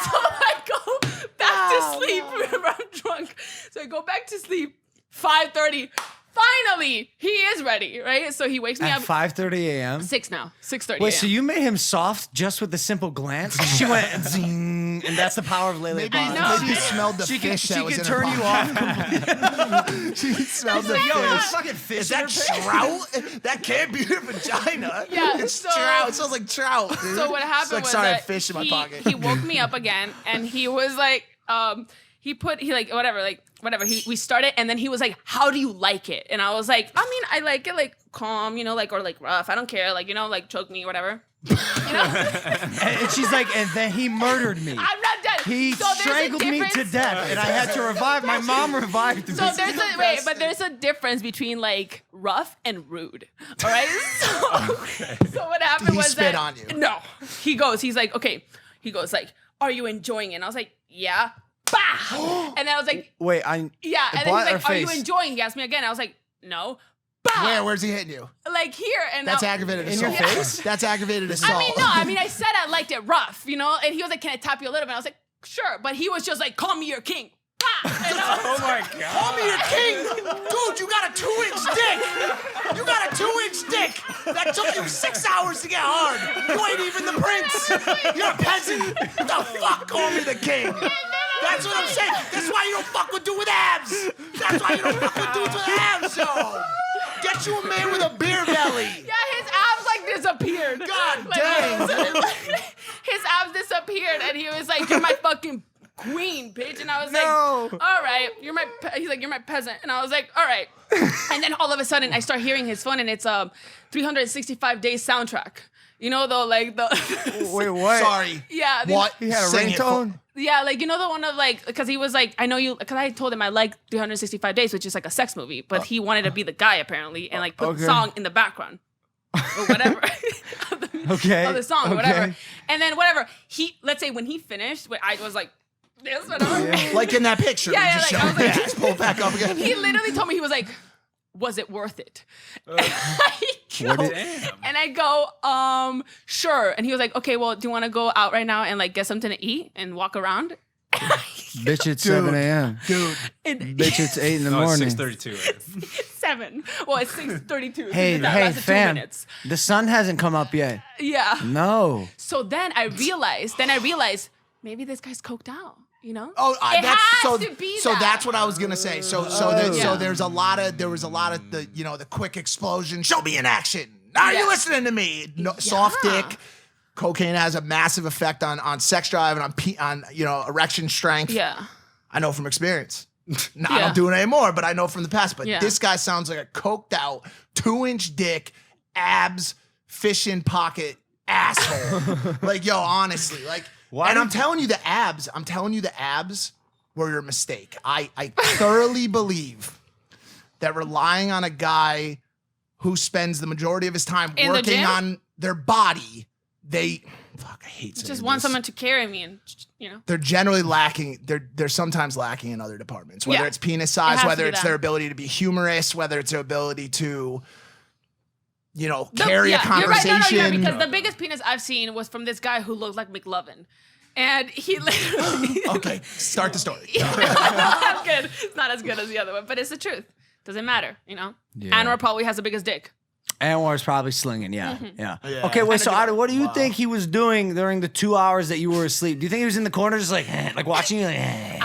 So I go back to sleep. Remember, I'm drunk. So I go back to sleep. 5:30. Finally, he is ready, right? So he wakes me up. 5:30 a.m.? 6 now. 6:30 Wait, so you made him soft just with a simple glance? She went zing, and that's the power of Lele Pons. Maybe you smelled the fish that was in her turn you off. She smelled the fucking fish. Is that trout? That can't be your vagina. Yeah, it's so- trout. It smells like trout, dude. So what happened like, was sorry, I that have fish in my pocket. he woke me up again, and he was like, we started, and then he was like, how do you like it? And I was like, I mean, I like it like calm, or like rough. I don't care, like choke me, whatever. And she's like, and then he murdered me. I'm not done. He strangled me to death, and I had to revive. My mom revived me. So there's a difference between like rough and rude. All right. So what happened Did he was spit that on you? No. He's like, okay. He goes like, are you enjoying it? And I was like, yeah. Bah! And then I was like, wait, yeah. And then he's like, are you enjoying? He asked me again. I was like, no. Bah! Where's he hitting you? Like here. And That's aggravated assault. In your face? That's aggravated assault. I mean, I said I liked it rough, And he was like, can I tap you a little bit? I was like, sure. But he was just like, call me your king. And Oh my god. Call me your king! Dude, you got a 2-inch dick! You got a 2-inch dick! That took you 6 hours to get hard! You ain't even the prince! You're a peasant! What the fuck? Call me the king! That's what I'm saying! That's why you don't fuck with dude with abs! That's why you don't fuck with dudes with abs, yo! Get you a man with a beer belly! Yeah, his abs like disappeared. God dang! His abs disappeared, and he was like, you're my fucking queen, bitch. And I was like, all right, he's like, you're my peasant. And I was like, all right. And then all of a sudden I start hearing his phone, and it's 365 days soundtrack. Wait, what? Sorry. Yeah. What? He had a Sing it ringtone? Yeah, the one of because he was like, I know you, because I told him I like 365 Days, which is like a sex movie, but he wanted to be the guy apparently, and like put the song in the background. Or whatever. Okay. Of the song, or whatever. And then whatever, let's say when he finished, I was like, this, whatever. Yeah. Like in that picture. Yeah, just I was like, just pull it back up again. He literally told me, he was like, was it worth it? And I go, sure. And he was like, okay, well, do you want to go out right now and like get something to eat and walk around? Bitch, it's 7 a.m. Dude. Bitch, it's 8 in the morning. It's 6:32. It's 7. Well, it's 6:32. Hey, fam. The sun hasn't come up yet. Yeah. No. So then I realized, maybe this guy's coked out. Oh, it has to be so that. that's what I was gonna say. So there was a lot of the the quick explosion. Show me in action. Are you listening to me? No, soft dick. Cocaine has a massive effect on sex drive and on erection strength. Yeah. I know from experience. I don't do it anymore, but I know from the past. But Yeah. this guy sounds like a coked out 2-inch dick, abs, fish in pocket asshole. Like, yo, honestly, like. And I'm telling you the abs were your mistake. I thoroughly believe that relying on a guy who spends the majority of his time In the working gym? on their body, I hate saying Just want this. someone to carry me and, They're generally lacking, they're sometimes lacking in other departments, whether Yeah. it's penis It size, has to whether be it's that. their ability to be humorous, whether it's their ability to, carry a conversation. You're right. No, because the biggest penis I've seen was from this guy who looked like McLovin. And he literally... Okay, start the story. I'm good. It's not as good as the other one, but it's the truth. Doesn't matter, Yeah. Anwar probably has the biggest dick. Anwar's probably slinging, yeah. Yeah. Okay, wait, so Kinda what do you think he was doing during the 2 hours that you were asleep? Do you think he was in the corner just like watching you? I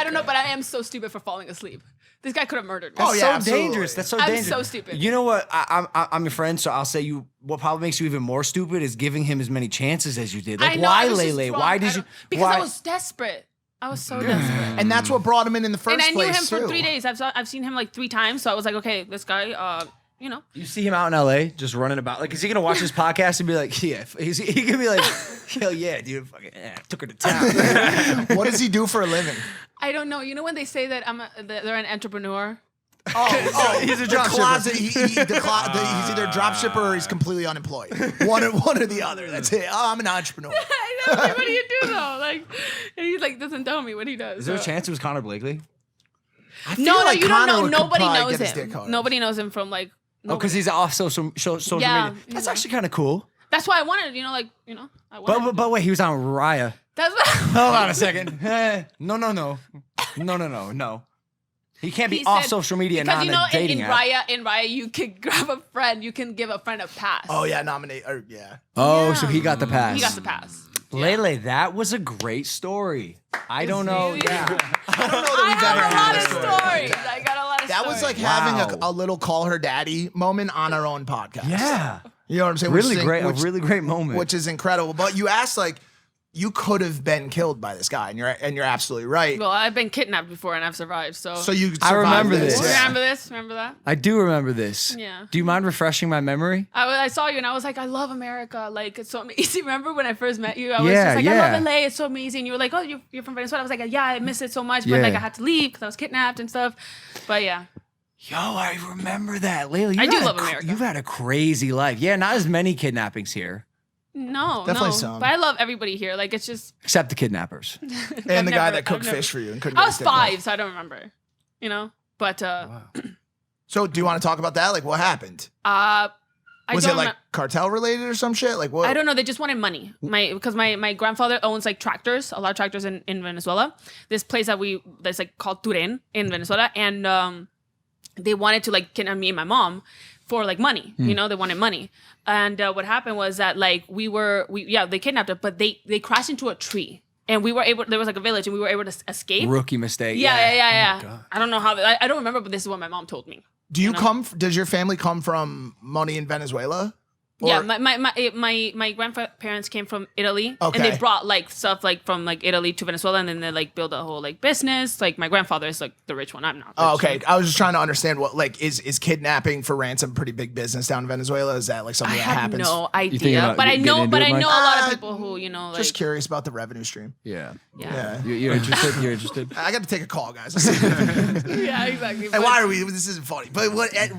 don't know, but I am so stupid for falling asleep. This guy could have murdered me. Oh, yeah, so absolutely. dangerous. That's so I'm dangerous. so stupid. You know what? I'm your friend, so I'll say you. What probably makes you even more stupid is giving him as many chances as you did. Like, I know, why, I was just Lele? drunk. Why did you? Because why? I was desperate. I was so desperate. And that's what brought him in the first And I place, knew him too. for 3 days. I've seen him like 3 times, so I was like, okay, this guy, you know. You see him out in LA just running about. Like, is he gonna watch this podcast and be like, yeah? He could be like, hell yeah, dude. Fucking took her to town. What does he do for a living? I don't know. You know when they say that they're an entrepreneur? Oh, he's a the dropshipper. closet. He's either a drop shipper or he's completely unemployed. One or the other. That's it. Oh, I'm an entrepreneur. I know. Like, what do you do though? Like, and he like doesn't tell me what he does. Is there a so- chance it was Connor Blakely? No, like you don't Connor know. could Nobody probably knows get his dick him. hard. Nobody knows him from like. Oh, because he's off social Yeah, media. he's That's like- actually kind of cool. That's why I wanted. I wanted. But wait, he was on Raya. That's what. Hold on a second. No. He can't be He off said- social media and Because not you on know, a dating in app. Raya, you can grab a friend. You can give a friend a pass. Oh, yeah, nominate. Or, yeah. Oh, Yeah. so he got the pass. He got the pass. Lele, that was a great story. I don't know. really- Yeah. I don't know I that we've have ever a had lot this of story. stories. I got a lot of That stories. was like Wow. having a little call her daddy moment on our own podcast. Yeah. You know what I'm saying? Really Which is- great. which- a really great moment. Which is incredible. But you asked, like, you could have been killed by this guy, and you're absolutely right. Well, I've been kidnapped before and I've survived. So, So you I remember survived this. Yeah. remember this? Remember that? I do remember this. Yeah. Do you mind refreshing my memory? I saw you and I was like, I love America. Like, it's so amazing. Remember when I first met you? I was Yeah, just like, yeah. I love LA. It's so amazing. You were like, oh, you're from Venezuela. I was like, yeah, I miss it so much. But Yeah. like, I had to leave because I was kidnapped and stuff. But yeah. Yo, I remember that. Lele, I do love America. You've had a crazy life. Yeah, not as many kidnappings here, No, Definitely no. some. But I love everybody here. Like, it's just. except the kidnappers. And I've the guy never- that cooked I've never- fish for you and couldn't I get was his dick hard. 5, so I don't remember. You know? But, So do you want to talk about that? Like, what happened? Was it don't like remem- cartel related or some shit? Like what? I don't know. They just wanted money. Because my grandfather owns like tractors, a lot of tractors in Venezuela. This place that's like called Turen in Venezuela, and they wanted to like kidnap me and my mom for like money. You know, they wanted money. And what happened was that like they kidnapped us, but they crashed into a tree, and we were able. There was like a village, and we were able to escape. Rookie mistake. Yeah. I don't know how. I don't remember, but this is what my mom told me. Do you does your family come from money in Venezuela? Yeah, Or- my grandparents came from Italy, Okay. and they brought like stuff like from like Italy to Venezuela, and then they like built a whole like business. Like my grandfather is like the rich one. I'm not. Oh, rich. okay. I was just trying to understand what like is kidnapping for ransom pretty big business down in Venezuela? Is that like something I that have know. no thinking idea, about but I getting know, into it, a Mike? lot of Uh, people who like. Just curious about the revenue stream. Yeah. Yeah. You're interested? You're interested? I got to take a call, guys. Yeah, exactly. And why are we? This isn't funny, but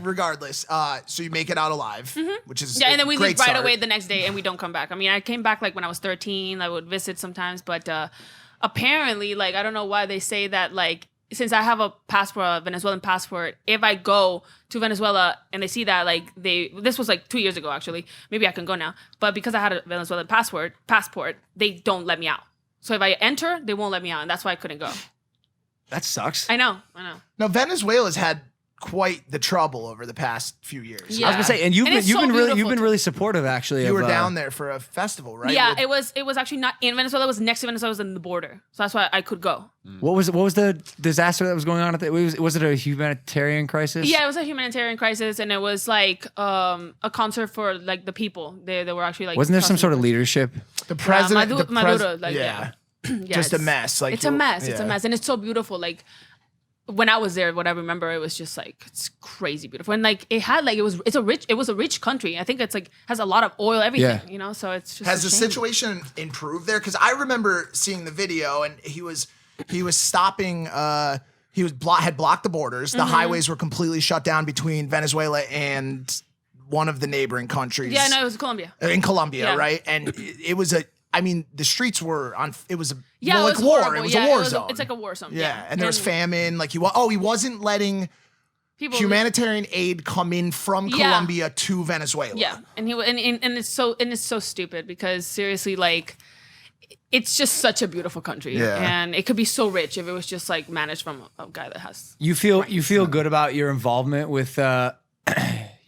regardless. So you make it out alive, which is Yeah, and then we a great leave right start. away the next day, and we don't come back. I mean, I came back like when I was 13. I would visit sometimes, but apparently, like I don't know why they say that. Like since I have a passport, a Venezuelan passport, if I go to Venezuela and they see that, like this was like 2 years ago actually. Maybe I can go now, but because I had a Venezuelan passport, they don't let me out. So if I enter, they won't let me out, and that's why I couldn't go. That sucks. I know. Now Venezuela's had quite the trouble over the past few years. Yeah. I was gonna say, and you've it's been so really beautiful. really supportive actually. You of, were down there for a festival, right? Yeah, With- it was actually not in Venezuela. It was next to Venezuela. It was in the border, so that's why I could go. What was the disaster that was going on at the? Was it a humanitarian crisis? Yeah, it was a humanitarian crisis, and it was like a concert for like the people. They were actually like. Wasn't there some causing- sort of leadership? the president. Maduro, the pres- Maduro, like, yeah. Yeah, Just a it's- mess. Like it's a mess. It's a yeah. mess, and it's so beautiful. Like when I was there, what I remember, it was just like it's crazy beautiful, and like it was a rich country. I think it's like has a lot of oil, everything. Yeah. You know, so it's just Has a the shame. situation improved there? Because I remember seeing the video, and he was stopping. He was had blocked the borders. Mm-hmm. The highways were completely shut down between Venezuela and one of the neighboring countries. Yeah, no, it was Colombia. In Colombia, Yeah. right? And it was I mean, the streets were on. It was a Yeah, well, it like was war. horrible. It was Yeah, a war zone. It's like a war zone. yeah, and there was famine. Like he wasn't letting People, humanitarian aid come in from Yeah. Colombia to Venezuela. Yeah, and it's so stupid because seriously, like, it's just such a beautiful country, Yeah. and it could be so rich if it was just like managed from a guy that has. You feel good about your involvement with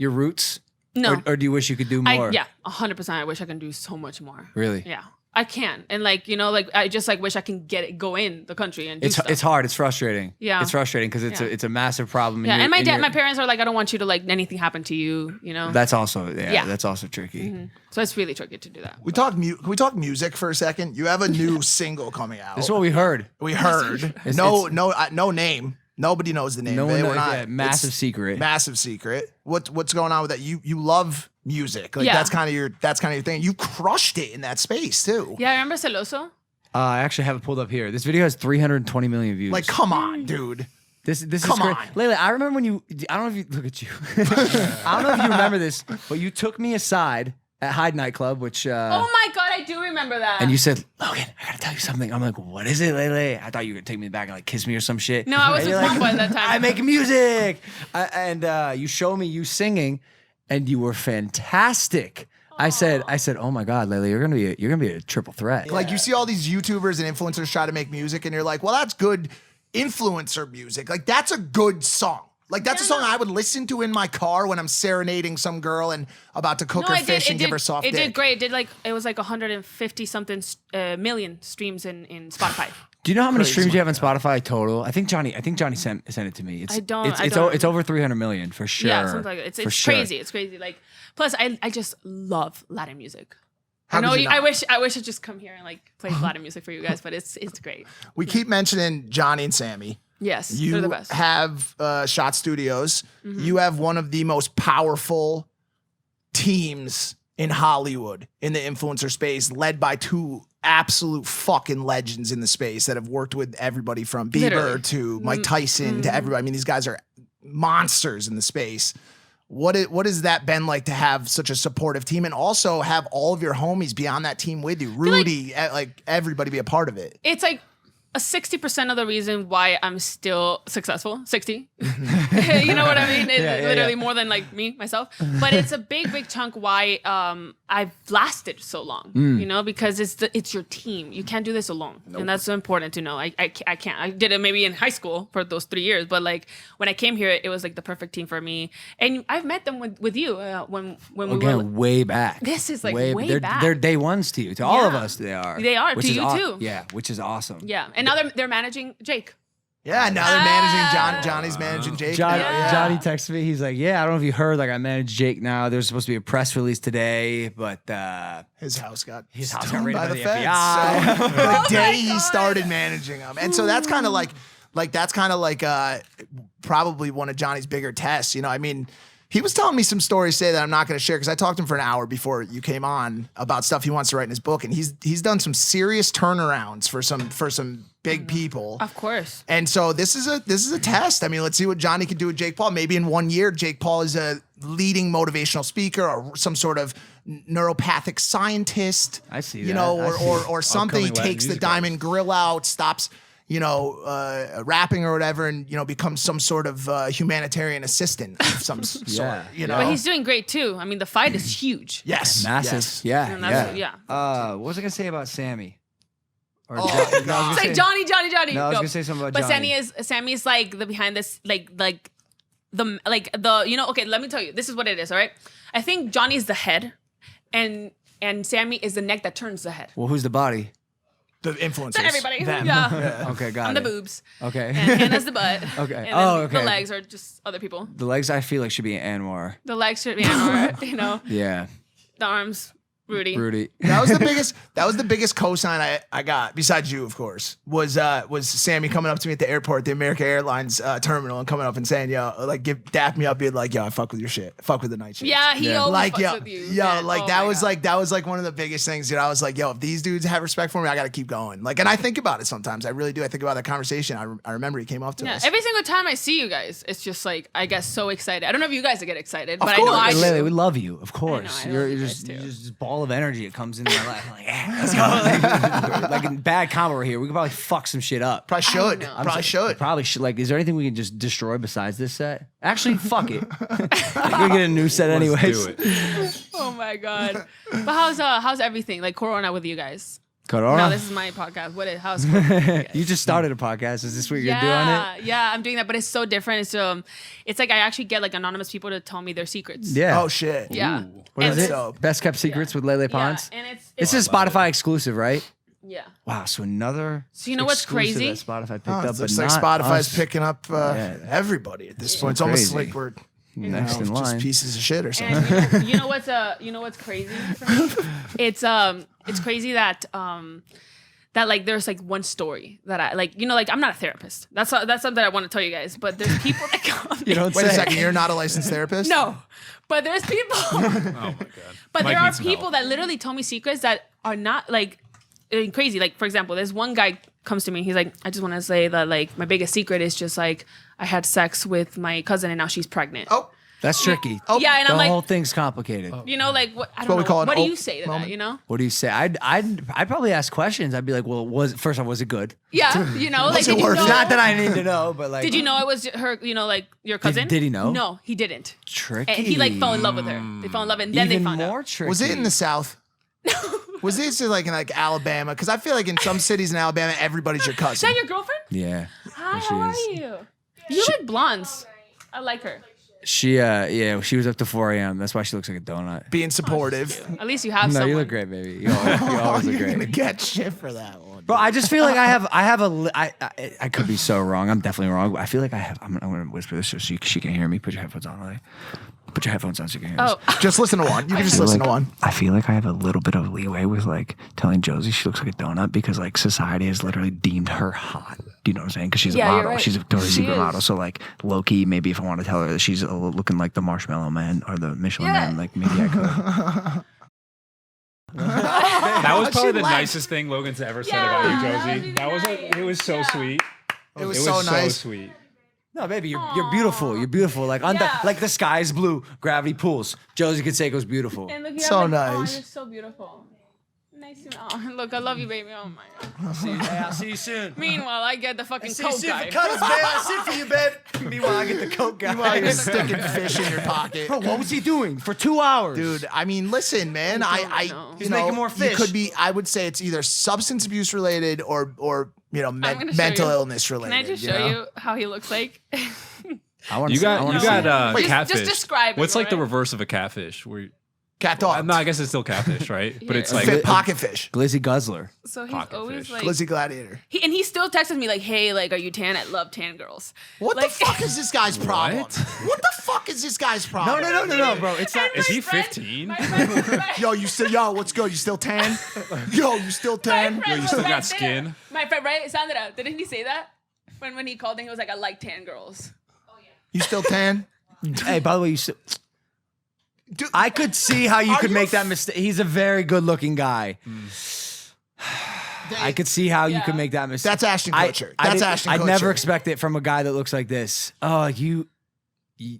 your roots? No. Or do you wish you could do more? 100%. I wish I can do so much more. Really? Yeah. I can. And like, you know, like I just like wish I can go in the country and do stuff. It's hard. It's frustrating. Yeah. It's frustrating because it's a massive problem. Yeah. And my parents are like, I don't want you to like anything happen to you, you know? That's also, that's also tricky. Mm-hmm. So it's really tricky to do that. Can we talk music for a second? You have a new single coming out. This is what we heard. No name. Nobody knows the name. No of it. one knows. Massive secret. Massive secret. What's going on with that? You love music. Like that's kind of your thing. You crushed it in that space too. Yeah, I remember Celoso. I actually have it pulled up here. This video has 320 million views. Like, come on, dude. This is great. Lele, I remember when I don't know if you look at you. I don't know if you remember this, but you took me aside at Hyde nightclub, which oh my god, I do remember that. And you said, Logan, I gotta tell you something. I'm like, what is it, Lele? I thought you were gonna take me back and like kiss me or some shit. No, I was with Pumba at that time. I make music. And you show me you singing, and you were fantastic. Aww. I said, oh my God, Lele, you're gonna be a triple threat. Like you see all these YouTubers and influencers try to make music, and you're like, well, that's good influencer music. Like that's a good song. Like that's a song I would listen to in my car when I'm serenading some girl and about to cook her fish and give her soft dick. It did great. It was like 150 something million streams in Spotify. Do you know how many streams you have on Spotify total? I think Johnny sent it to me. It's over 300 million for sure. Yeah, something like that. It's crazy. It's crazy. Like plus I just love Latin music. I wish I just come here and like play Latin music for you guys, but it's great. We keep mentioning Johnny and Sammy. Yes, they're the best. You have Shot Studios. Mm-hmm. You have one of the most powerful teams in Hollywood in the influencer space, led by two absolute fucking legends in the space that have worked with everybody from Bieber to Mike Tyson to everybody. I mean, these guys are monsters in the space. What has that been like to have such a supportive team and also have all of your homies be on that team with you? Rudy, like everybody be a part of it. It's like a 60% of the reason why I'm still successful. 60. You know what I mean? Literally more than like me, myself. But it's a big chunk why I've lasted so long, you know, because it's your team. You can't do this alone. Nope. And that's so important to know. I can't. I did it maybe in high school for those 3 years, but like when I came here, it was like the perfect team for me. And I've met them with you when we were way back. This is like way back. They're day ones to you. To all of us, they are. They are. To you too. Yeah, which is awesome. Yeah. And now they're managing Jake. Yeah, now they're managing Johnny's managing Jake. Johnny texted me. He's like, yeah, I don't know if you heard, like I manage Jake now. There's supposed to be a press release today, but his house got raided by the FBI. FBI. So, the day he started managing him. And so that's kind of like probably one of Johnny's bigger tests. You know, I mean, he was telling me some stories today that I'm not going to share because I talked to him for an hour before you came on about stuff he wants to write in his book, and he's done some serious turnarounds for some big people. Of course. And so this is a test. I mean, let's see what Johnny can do with Jake Paul. Maybe in 1 year, Jake Paul is a leading motivational speaker or some sort of neuropathic scientist. I see that. You know, or something. He takes the Diamond Grill out, stops rapping or whatever, and becomes some sort of humanitarian assistant of some sort. You know, but he's doing great too. I mean, the fight is huge. Yes, massive. Yes. Yeah. What was I gonna say about Sammy? Say Johnny. No, I was gonna say something about Johnny. But Sammy's like the behind this, like the okay. Let me tell you, this is what it is. All right, I think Johnny's the head, and Sammy is the neck that turns the head. Well, who's the body? The influencers. Everybody. Yeah. Okay, got it. I'm the boobs. Okay. And Hannah's the butt. Okay. And then the legs are just other people. The legs I feel like should be Anwar. The legs should be Anwar, Yeah. The arms, Rudy. That was the biggest cosign I got, besides you, of course, was Sammy coming up to me at the airport, the American Airlines terminal, and coming up and saying, yo, like dap me up, being like, yo, I fuck with your shit. Fuck with the night shit. Yeah, he always fucks with you. Yo, like that was like one of the biggest things, I was like, yo, if these dudes have respect for me, I gotta keep going. Like, and I think about it sometimes. I really do. I think about that conversation. I remember he came up to us. Every single time I see you guys, it's just like, I get so excited. I don't know if you guys get excited, but I know I do. Lele, we love you, of course. You're just this ball of energy. It comes into my life. I'm like, yeah, let's go. Like in bad combo right here, we could probably fuck some shit up. Probably should. Like, is there anything we can just destroy besides this set? Actually, fuck it. We're gonna get a new set anyways. Let's do it. Oh my god. But how's everything? Like Corona with you guys? Corona? No, this is my podcast. What is how's Corona? You just started a podcast. Is this what you're doing it? Yeah, I'm doing that, but it's so different. It's like I actually get like anonymous people to tell me their secrets. Yeah. Oh shit. Yeah. What is And it? so- Best kept secrets with Lele Pons. Yeah, and This is Spotify exclusive, right? yeah. Wow. So another. So you know what's exclusive crazy? that Spotify picked Oh, up, it's but just like not Spotify's us. picking up everybody at this point. It's almost crazy. like we're Next in just line. pieces of shit or something. And you know what's crazy for me? It's crazy that that like there's like one story that I like, like I'm not a therapist. That's something I want to tell you guys. But there's people that come. You don't Wait a say. second, you're not a licensed therapist? No, but there's people. Oh my god. But Mike there are needs some people help. that literally tell me secrets that are not like crazy. Like for example, there's one guy comes to me. He's like, I just want to say that like my biggest secret is just like I had sex with my cousin and now she's pregnant. Oh, That's tricky. Yeah, and the I'm like, whole thing's complicated. like what? I what don't we know. call an What do ope you say to moment. that? You know? What do you say? I'd probably ask questions. I'd be like, well, first off, was it good? Yeah, like it did you worth know? it? Not that I need to know, but like. Did you know it was her? Like your cousin? Did he know? No, he didn't. Tricky. And he like fell in love with her. They fell in love, and then Even they found more out. tricky. was it in the South? Was this like in like Alabama? Because I feel like in some cities in Alabama, everybody's your Is cousin. that your girlfriend? Yeah. Hi, she how are is. you? You like blondes. I like her. She she was up to 4 a.m. That's why she looks like a donut. Being supportive. At least you have No, someone. you look great, baby. You always look You're gonna great. get shit for that one. Bro, I just feel like I could be so wrong. I'm definitely wrong. But I feel like I'm gonna whisper this so she can hear me. Put your headphones on, Ollie. Put your headphones on so you can hear us. Oh, Just listen to one. You can just listen to one. I feel like I have a little bit of leeway with like telling Josie she looks like a donut because like society has literally deemed her hot. Do you know what I'm saying? Because she's a Yeah, you're model. right. She's a Victoria's She Secret is. model. So like low key, maybe if I want to tell her that she's looking like the Marshmallow Man or the Michelin Yeah. Man, like maybe I could. That was probably She the laughed. nicest thing Logan's ever said Yeah, about you, that was Josie. really That was nice. it was so Yeah. sweet. It was so nice. sweet. No, baby, you're beautiful. You're beautiful. Like Yeah. like the sky is blue, gravity pulls. Josie Canseco's beautiful. and look, you So have, like, Oh, nice. you're so beautiful. Nice to look, I love you, baby. Oh my god. I'll see you soon. Meanwhile, I get the fucking coke guy. Cutters, man. I sit for you, babe. Meanwhile, I get the coke guy. While you're sticking fish in your pocket. Bro, what was he doing for 2 hours? Dude, I mean, listen, man. I don't know. You He's know, making more You fish. could be. I would say it's either substance abuse related or I'm gonna show mental you. illness related. Can I just show you how he looks like? I want You got Just catfish. describe it, What's like the right? reverse of a catfish? Where cat dog? no, I guess it's still catfish, right? But it's like Fit pocket fish. Glizzy Guzzler. So he's Pocket always fish. like, Glizzy gladiator. he still texts me like, hey, like, are you tan? I love tan girls. What Like- the fuck is this guy's problem? What? What the fuck is this guy's problem? No, bro. It's not. And Is my he friend- 15? my friend- Yo, what's good? You still tan? Yo, you still my tan? friend you still was got right skin? there. My friend, right? Sandra, didn't he say that? When he called and he was like, I like tan girls. You still tan? Hey, by the way, Dude, I could see how you Are could you make f- that mistake. He's a very good-looking guy. I could see how you could make that mistake. That's Ashton Kutcher. That's didn't- Ashton I'd Kutcher. never expect it from a guy that looks like this. Oh,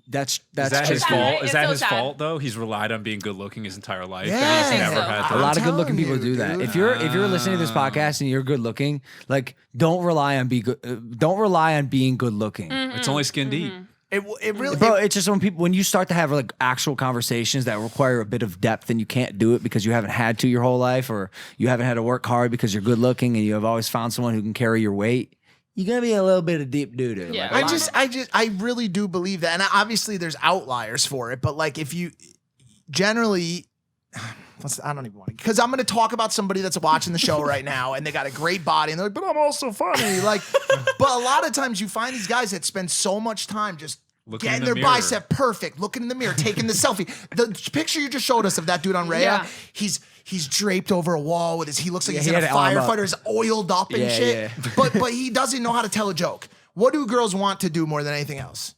that's Is that his It's fault? sad. Is It's that so his sad. fault though? He's relied on being good looking his entire life. Yeah. And I he's think never so. had a the lot of good looking telling people you, do that. dude. If you're listening to this podcast and you're good looking, like don't rely on being good looking. It's only skin deep. It really. Bro, it's just when you start to have like actual conversations that require a bit of depth and you can't do it because you haven't had to your whole life or you haven't had to work hard because you're good looking and you have always found someone who can carry your weight, you're gonna be a little bit of deep doo-doo. Yeah. Like, I really do believe that. And obviously there's outliers for it, but like if you generally, I don't even want to, because I'm going to talk about somebody that's watching the show right now and they got a great body and they're like, but I'm also funny. Like, but a lot of times you find these guys that spend so much time just Looking in getting the their mirror. bicep perfect, looking in the mirror, taking the selfie. The picture you just showed us of that dude on Rhea, Yeah. he's draped over a wall with he looks like he's he in a had it arm up. firefighter, he's oiled up and Yeah, shit. yeah. But he doesn't know how to tell a joke. What do girls want to do more than anything else?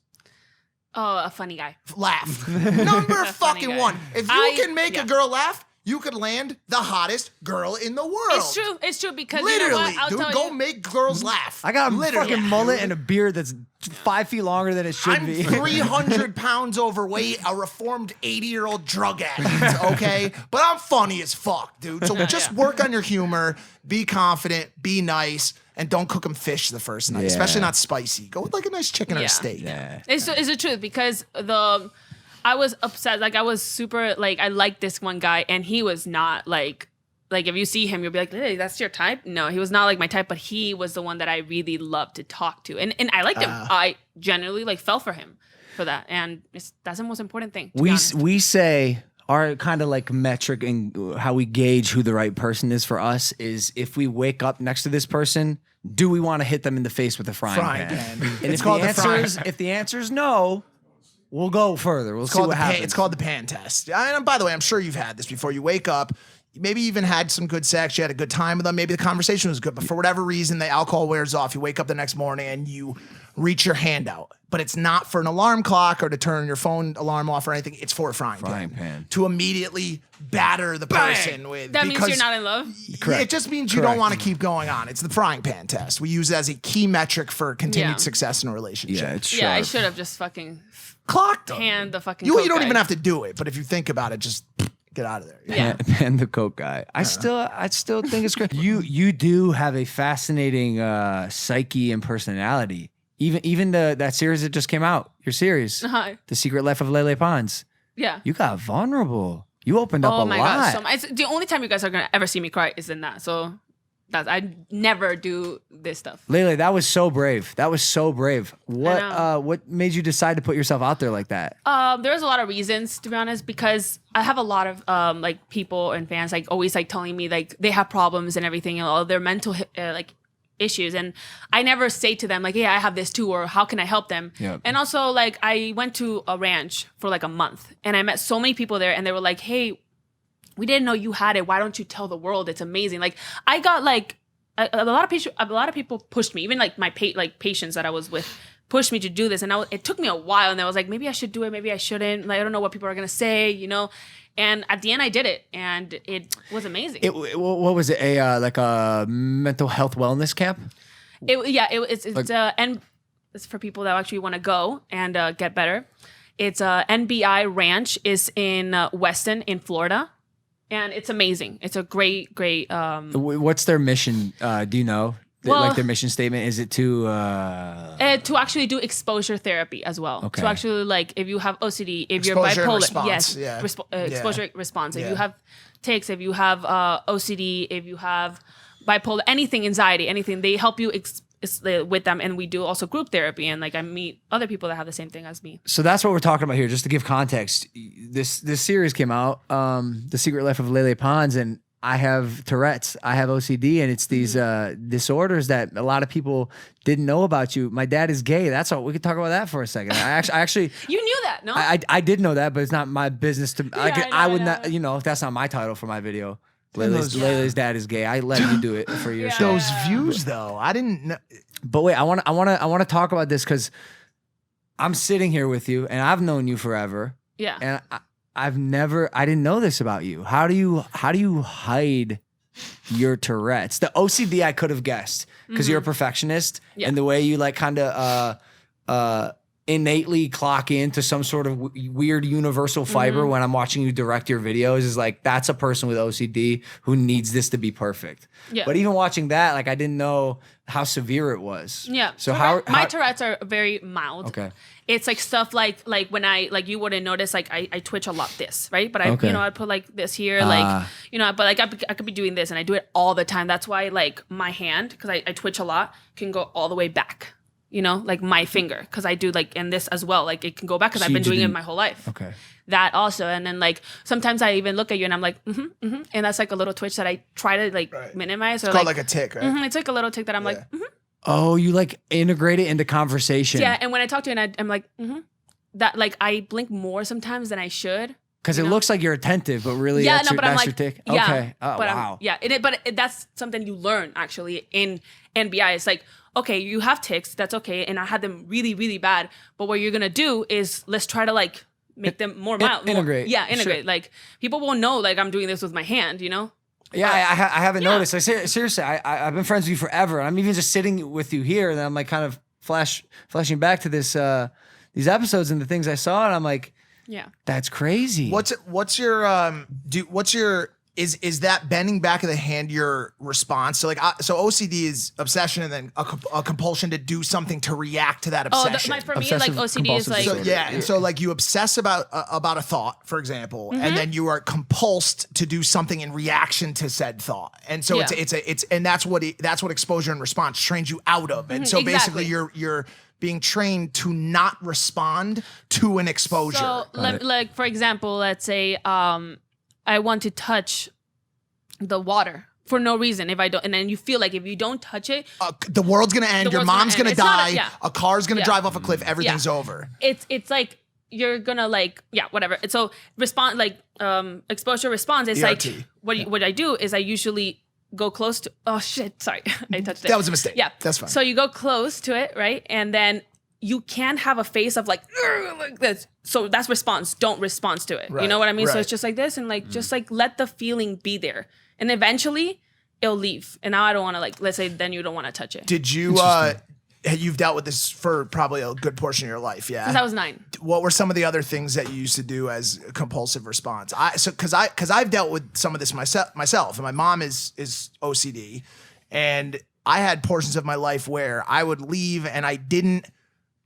Oh, a funny guy. Laugh. Number A funny fucking guy. one. If you I- can make yeah. a girl laugh, you could land the hottest girl in the world. It's true. It's true because Literally, you know what? I'll dude, tell go you. make girls laugh. I got a Literally. fucking mullet and a beard that's 5 feet longer than it should I'm be. 300 pounds overweight, a reformed 80-year-old drug addict, okay? But I'm funny as fuck, dude. So just work on your humor, be confident, be nice, and don't cook them fish the first night, Yeah. especially not spicy. Go with like a nice chicken or Yeah. a steak. Yeah. It's the truth because I was upset. Like I was super like I liked this one guy and he was not like like if you see him, you'll be like, hey, that's your type? No, he was not like my type, but he was the one that I really loved to talk to. And I liked him. I generally like fell for him for that. And that's the most important thing. We say our kind of like metric and how we gauge who the right person is for us is if we wake up next to this person, do we want to hit them in the face with a frying pan? And if the answer is no, we'll go further. We'll see what happens. It's called the pan test. And by the way, I'm sure you've had this before. You wake up, maybe you even had some good sex, you had a good time with them, maybe the conversation was good, but for whatever reason, the alcohol wears off. You wake up the next morning and you reach your hand out. But it's not for an alarm clock or to turn your phone alarm off or anything. It's for a frying pan. To immediately batter the person with. That means you're not in love? Correct. It just means you don't want to keep going on. It's the frying pan test. We use it as a key metric for continued success in a relationship. Yeah, it's sharp. Yeah, I should have just fucking clocked panned the fucking You Coke don't guy. even have to do it, but if you think about it, just get out of there. Yeah. Pan the Coke guy. I still think it's great. You do have a fascinating psyche and personality. Even that series that just came out, your series, The Secret Life of Lele Pons. Yeah. You got vulnerable. You opened up a lot. Oh my God. So it's the only time you guys are going to ever see me cry is in that. So I never do this stuff. Lele, that was so brave. What made you decide to put yourself out there like that? There's a lot of reasons, to be honest, because I have a lot of like people and fans like always like telling me like they have problems and everything, and all their mental like issues, and I never say to them like, hey, I have this too, or how can I help them? Yep. And also like I went to a ranch for like a month and I met so many people there, and they were like, hey, we didn't know you had it, why don't you tell the world? It's amazing. Like I got like a lot of people pushed me, even like my patients that I was with pushed me to do this, and it took me a while, and I was like, maybe I should do it, maybe I shouldn't, like I don't know what people are gonna say, you know. And at the end, I did it, and it was amazing. What was it? Like a mental health wellness camp? And it's for people that actually want to go and get better. It's NBI Ranch is in Weston in Florida, and it's amazing. It's a great. What's their mission? Do you know? Like their mission statement, is it to actually do exposure therapy as well? Okay. To actually like if you have OCD, if Exposure you're bipolar, response, exposure response. If Yeah. you have tics, if you have OCD, if you have bipolar, anything, anxiety, anything, they help you with them. And we do also group therapy, and like I meet other people that have the same thing as me. So that's what we're talking about here. Just to give context, this series came out, The Secret Life of Lele Pons, and I have Tourette's, I have OCD, and it's these disorders that a lot of people didn't know about you. My dad is gay. That's all. We could talk about that for a second. I actually You knew that, no? I did know that, but it's not my business to. I would not. You know, that's not my title for my video. Lele's dad is gay. I let you do it for your show. Those views, though, I didn't know. But wait, I want to talk about this because I'm sitting here with you, and I've known you forever. Yeah. And I didn't know this about you. How do you hide your Tourette's? The OCD I could have guessed because you're a perfectionist, and the way you like kind of innately clock into some sort of weird universal fiber when I'm watching you direct your videos is like, that's a person with OCD who needs this to be perfect. Yeah. But even watching that, like I didn't know how severe it was. Yeah. So my Tourette's are very mild. Okay. It's like stuff like when I like you wouldn't notice like I twitch a lot this, right? But I I put like this here, like but like I could be doing this, and I do it all the time. That's why like my hand, because I twitch a lot, can go all the way back. You know, like my finger, because I do like in this as well. Like it can go back because I've been doing it my whole life. Okay. That also, and then like sometimes I even look at you and I'm like, and that's like a little twitch that I try to like minimize. It's called like a tick, right? It's like a little tick that I'm like, Oh, you like integrate it into conversation. Yeah, and when I talk to you, and I'm like, that like I blink more sometimes than I should. Because it looks like you're attentive, but really that's your tick. Yeah, okay. Oh, but wow. That's something you learn actually in NBI. It's like, okay, you have tics, that's okay, and I had them really, really bad. But what you're gonna do is let's try to like make them more mild. Integrate. Integrate. Sure. Like people won't know like I'm doing this with my hand, you know? Yeah, I haven't noticed. Like, seriously, I've been friends with you forever. I'm even just sitting with you here, and I'm like kind of flashing back to this these episodes and the things I saw, and I'm like, yeah, that's crazy. What's your is that bending back of the hand your response? So like, so OCD is obsession and then a compulsion to do something to react to that obsession. For me, like OCD is like and so like you obsess about a thought, for example, and then you are compulsed to do something in reaction to said thought, and so it's and that's what exposure and response trains you out of, and so basically you're being trained to not respond to an exposure. So like for example, let's say I want to touch the water for no reason. If I don't, and then you feel like if you don't touch it, the world's gonna end. Your mom's gonna die. A car's gonna drive off a cliff. Everything's over. It's like you're gonna like whatever. And so respond like exposure response is ERT. Like what I do is I usually go close to. Oh shit! Sorry, I touched it. That was a mistake. Yeah, that's fine. So you go close to it, right, and then you can't have a face of like this. So that's response. Don't respond to it. Right, you know what I mean? Right. So it's just like this and like just like let the feeling be there. And eventually it'll leave. And now I don't want to like, let's say then you don't want to touch it. Did you you've dealt with this for probably a good portion of your life, yeah? Since I was 9. What were some of the other things that you used to do as a compulsive response? Cause I've dealt with some of this myself and my mom is OCD, and I had portions of my life where I would leave and I didn't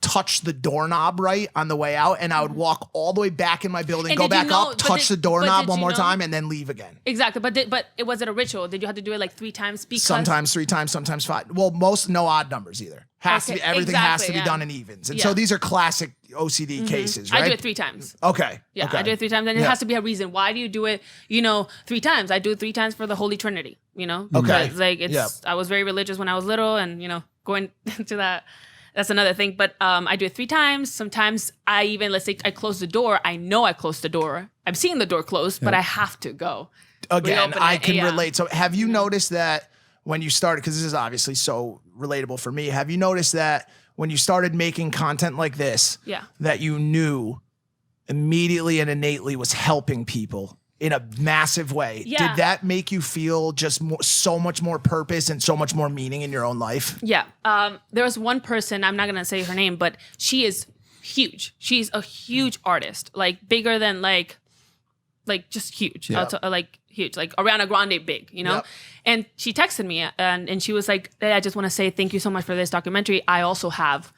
touch the doorknob right on the way out, and I would walk all the way back in my building, go back up, touch the doorknob one more time, and then leave again. Exactly, but was it a ritual? Did you have to do it like 3 times? Because sometimes 3 times, sometimes 5. Well, no odd numbers either. Everything has to be done in evens, and so these are classic OCD cases, right? I do it 3 times. Okay. Yeah, okay. I do it 3 times, and it has to be a reason. Why do you do it? 3 times. I do it 3 times for the Holy Trinity. Okay. Like I was very religious when I was little, and going into that. That's another thing. But I do it 3 times. Sometimes I even, let's say I close the door. I know I closed the door. I'm seeing the door closed, but I have to go. Again, I can relate. So have you noticed that when you started, because this is obviously so relatable for me, have you noticed that when you started making content like this, that you knew immediately and innately was helping people in a massive way? Yeah. Did that make you feel just so much more purpose and so much more meaning in your own life? Yeah. There was one person, I'm not going to say her name, but she is huge. She's a huge artist, like bigger than like just huge, like huge, like Ariana Grande big, Yep. And she texted me and she was like, hey, I just want to say thank you so much for this documentary. I also have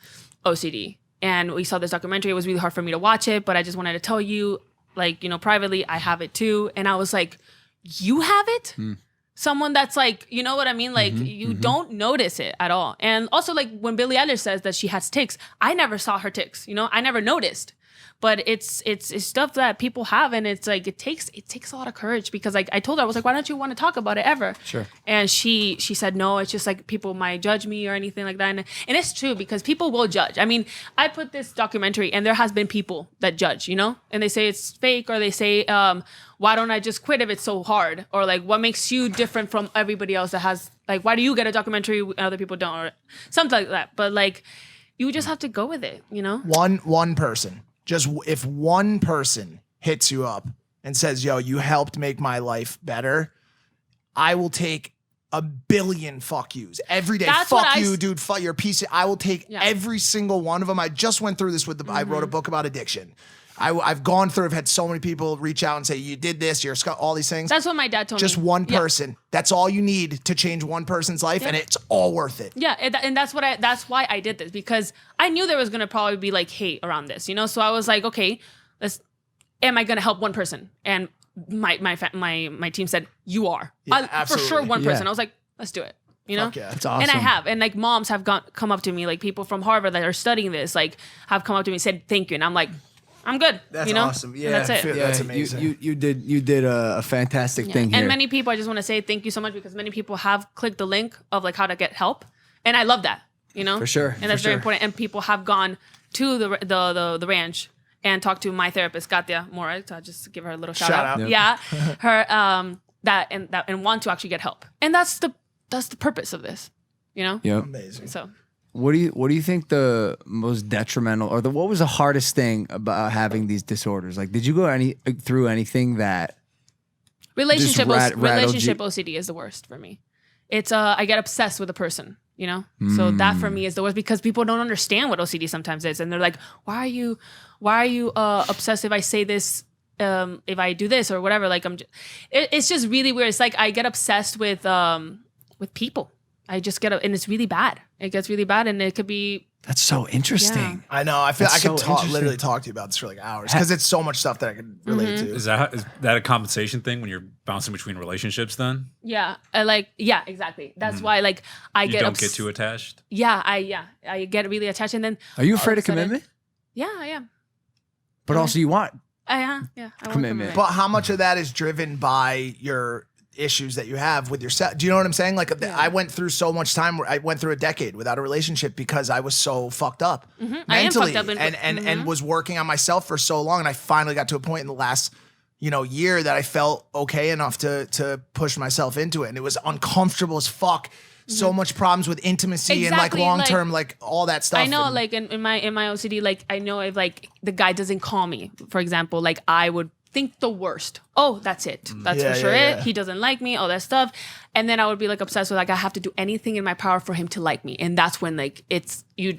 OCD. And we saw this documentary. It was really hard for me to watch it, but I just wanted to tell you, like, privately, I have it too. And I was like, you have it? Someone that's like, you know what I mean? Like, you don't notice it at all. And also, like, when Billie Eilish says that she has tics, I never saw her tics, I never noticed. But it's stuff that people have, and it's like it takes a lot of courage, because like I told her, I was like, why don't you want to talk about it ever? Sure. And she said no, it's just like people might judge me or anything like that, and it's true, because people will judge. I mean, I put this documentary, and there has been people that judge, and they say it's fake, or they say why don't I just quit if it's so hard, or like what makes you different from everybody else that has, like, why do you get a documentary and other people don't, or something like that. But like you just have to go with it, One person. Just if one person hits you up and says, yo, you helped make my life better, I will take 1 billion fuck yous every day. That's fuck you, dude. Fuck your piece. I will take every single one of them. I just went through this with I wrote a book about addiction. I've gone through, I've had so many people reach out and say, you did this, you're all these things. That's what my dad told me. Just one person. That's all you need to change one person's life, and it's all worth it. Yeah, and that's why I did this, because I knew there was gonna probably be like hate around this, So I was like, okay, am I gonna help one person? And my team said, you are. For sure, one person. I was like, let's do it. Fuck yeah. That's awesome. And I have, and like moms have come up to me, like people from Harvard that are studying this, like have come up to me and said thank you, and I'm like, I'm good. That's awesome. Yeah, and that's it. That's amazing. You did a fantastic thing here. And many people, I just want to say thank you so much, because many people have clicked the link of like how to get help, and I love that. For sure. And that's very important. And people have gone to the ranch and talked to my therapist, Katya Mora. So I'll just give her a little shout out. Yep. Yeah, her and want to actually get help, and that's the purpose of this. Yep. Amazing. So. What do you think the most detrimental, or what was the hardest thing about having these disorders? Like, did you go through anything that relationship OCD is the worst for me. It's I get obsessed with a person, So that for me is the worst, because people don't understand what OCD sometimes is, and they're like, why are you obsessed if I say this if I do this or whatever, like it's just really weird. It's like I get obsessed with people. I just get and it's really bad. It gets really bad, and it could be. That's so interesting. I know. I feel That's I could so literally talk to you about this for like hours because it's so much stuff that I could relate to. Is that a compensation thing when you're bouncing between relationships? Then exactly. That's why like I you get don't get too attached. I get really attached, and then are you afraid of commitment? Yeah, I am. But also you want I want commitment. But how much of that is driven by your issues that you have with yourself? Do you know what I'm saying? Like I went through so much time where I went through a decade without a relationship because I was so fucked up mentally I am fucked up and was working on myself for so long. And I finally got to a point in the last, year that I felt okay enough to push myself into it. And it was uncomfortable as fuck. So much problems with intimacy and like long term, like all that stuff. I know, like in my OCD, like I know if like the guy doesn't call me, for example, like I would think the worst. Oh, that's it. That's for sure it. He doesn't like me, all that stuff. And then I would be like obsessed with like I have to do anything in my power for him to like me. And that's when like it's you're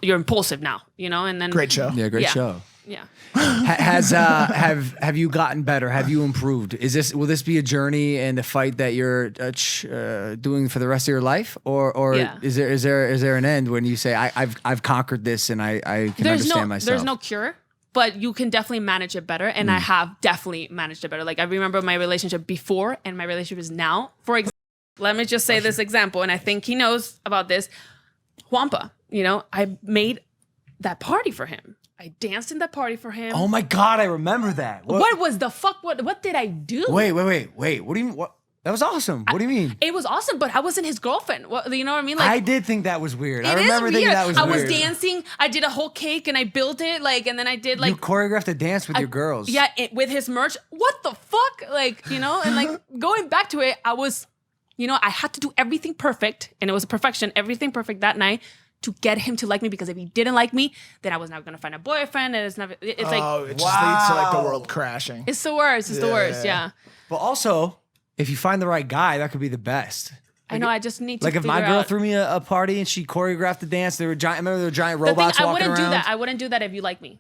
impulsive now, And then great show. Yeah, great show. Yeah. Have you gotten better? Have you improved? Will this be a journey and a fight that you're doing for the rest of your life, or is there an end when you say I've conquered this and I can understand myself? There's no cure, but you can definitely manage it better, and I have definitely managed it better. Like I remember my relationship before and my relationship is now. For example, let me just say this example, and I think he knows about this. Juanpa, I made that party for him. I danced in that party for him. Oh my God, I remember that. What was the fuck? What did I do? Wait. What do you mean? What? That was awesome. What do you mean? It was awesome, but I wasn't his girlfriend. You know what I mean? Like I did think that was weird. I it is remember thinking weird. that was I weird. was dancing. I did a whole cake and I built it. And then I did you choreographed a dance with your girls. Yeah, with his merch. What the fuck? And like going back to it, I was, I had to do everything perfect, and it was a perfection. Everything perfect that night to get him to like me, because if he didn't like me, then I was not gonna find a boyfriend, and it's like it just leads to like the world crashing. It's the worst. It's the worst. Yeah. But also, if you find the right guy, that could be the best. I know. I just need to. Like if my girl threw me a party and she choreographed the dance, there were giant robots walking around. I wouldn't do that if you like me.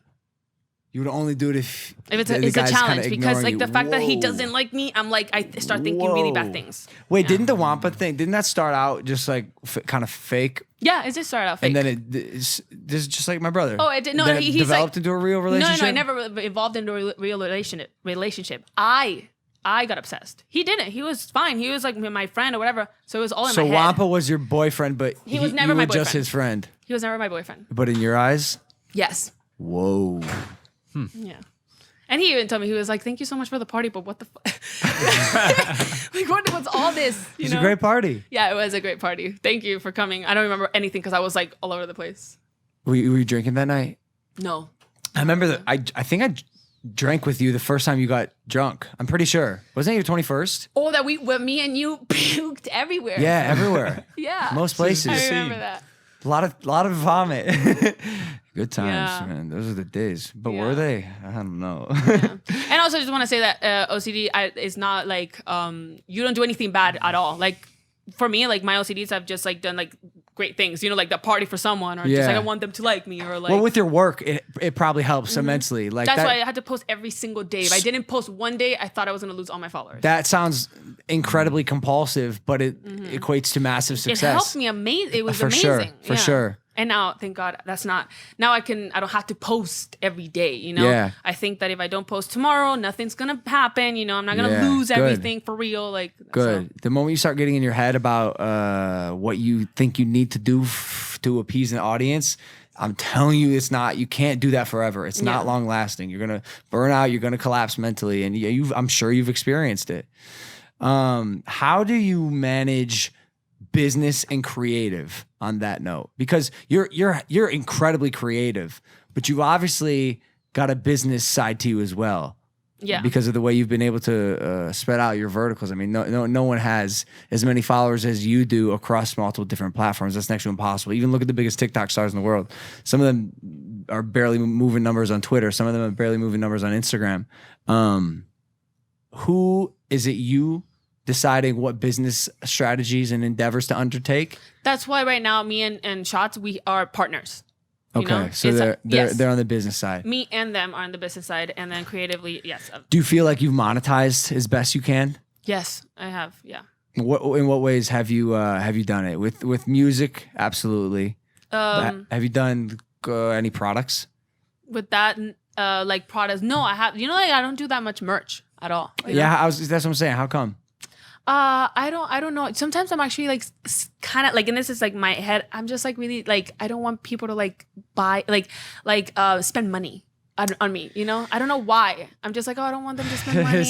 You would only do it if it's a challenge, because like the fact that he doesn't like me, I'm like I start thinking really bad things. Wait, didn't the Wampa thing? Didn't that start out just like kind of fake? Yeah, it just started out fake. And then this is just like my brother. Oh, it did. No, he developed into a real relationship. No, I never evolved into a real relationship. I got obsessed. He didn't. He was fine. He was like my friend or whatever. So it was all in my head. So Wampa was your boyfriend, but he was never my boyfriend. Just his friend. He was never my boyfriend. But in your eyes? Yes. Whoa. Yeah. And he even told me, he was like, "Thank you so much for the party, but what the fuck? Like, what's all this?" It's a great party. Yeah, it was a great party. Thank you for coming. I don't remember anything because I was like all over the place. Were you drinking that night? No. I remember that. I think I drank with you the first time you got drunk. I'm pretty sure. Wasn't it your 21st? Oh, that me and you puked everywhere. Yeah, everywhere. Yeah. Most places. I remember that. A lot of vomit. Good times, man. Those are the days. But were they? I don't know. And also, I just want to say that OCD is not like you don't do anything bad at all. Like for me, like my OCDs, I've just like done like great things. Like the party for someone, or just like I want them to like me, or like. Well, with your work, it probably helps immensely. Like that's why I had to post every single day. If I didn't post one day, I thought I was gonna lose all my followers. That sounds incredibly compulsive, but it equates to massive success. It helped me amazing. It was amazing. For sure. And now, thank God, that's not. Now I don't have to post every day. Yeah. I think that if I don't post tomorrow, nothing's gonna happen. I'm not gonna lose everything for real. Like good. So. The moment you start getting in your head about what you think you need to do to appease an audience, I'm telling you, it's not. You can't do that forever. It's not long lasting. You're gonna burn out. You're gonna collapse mentally, and I'm sure you've experienced it. How do you manage business and creative on that note? Because you're incredibly creative, but you've obviously got a business side to you as well. Yeah. Because of the way you've been able to spread out your verticals. I mean, no one has as many followers as you do across multiple different platforms. That's next to impossible. Even look at the biggest TikTok stars in the world. Some of them are barely moving numbers on Twitter. Some of them are barely moving numbers on Instagram. Who is it you deciding what business strategies and endeavors to undertake? That's why right now, me and Shots, we are partners. You Okay, know? so they're on the business side. Me and them are on the business side, and then creatively, yes. Do you feel like you've monetized as best you can? Yes, I have. Yeah. In what ways have you done it with music? Absolutely. Have you done any products? With that, like products, no, I have. You know, like I don't do that much merch at all. Yeah, that's what I'm saying. How come? I don't know. Sometimes I'm actually like kind of like, and this is like my head. I'm just like really like I don't want people to like buy spend money on me. You know, I don't know why. I'm just like, oh, I don't want them to spend money.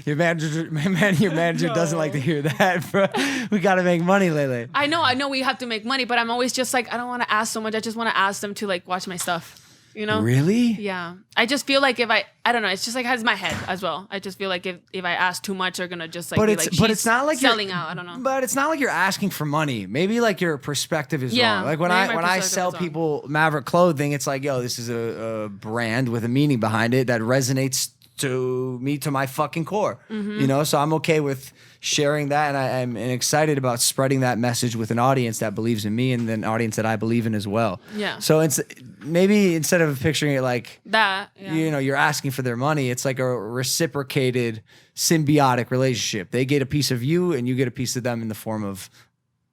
Your manager doesn't like to hear that, bro. We got to make money, Lele. I know we have to make money, but I'm always just like I don't want to ask so much. I just want to ask them to like watch my stuff. You know? Really? Yeah. I just feel like if I don't know, it's just like has my head as well. I just feel like if I ask too much, they're gonna just like it's not like selling out. I don't know. But it's not like you're asking for money. Maybe like your perspective is wrong. Like when I sell people Maverick clothing, it's like, yo, this is a brand with a meaning behind it that resonates to me, to my fucking core. You know, so I'm okay with sharing that, and I'm excited about spreading that message with an audience that believes in me and an audience that I believe in as well. Yeah. So it's maybe instead of picturing it like that, yeah. You know, you're asking for their money, it's like a reciprocated, symbiotic relationship. They get a piece of you, and you get a piece of them in the form of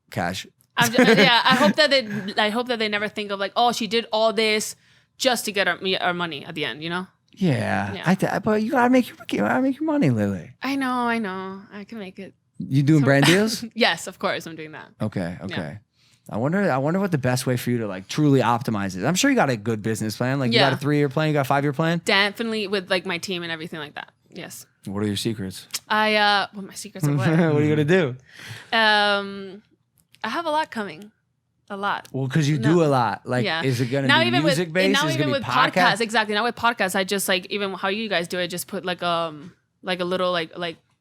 cash. Yeah, I hope that they never think of like, oh, she did all this just to get our money at the end. You know. Yeah. But you gotta make your money, Lele. I know. I can make it. You doing brand deals? Yes, of course, I'm doing that. Okay. Yeah. I wonder what the best way for you to like truly optimize is. I'm sure you got a good business plan. Like you got a 3-year plan, you got a 5-year plan? Definitely with like my team and everything like that. Yes. What are your secrets? My secrets are what? What are you gonna do? I have a lot coming. A lot. Well, because you do a lot. Like, is it going to be music based? Now is it even gonna with be podcast? podcasts, exactly. Now with podcasts, I just like even how you guys do it, just put like a little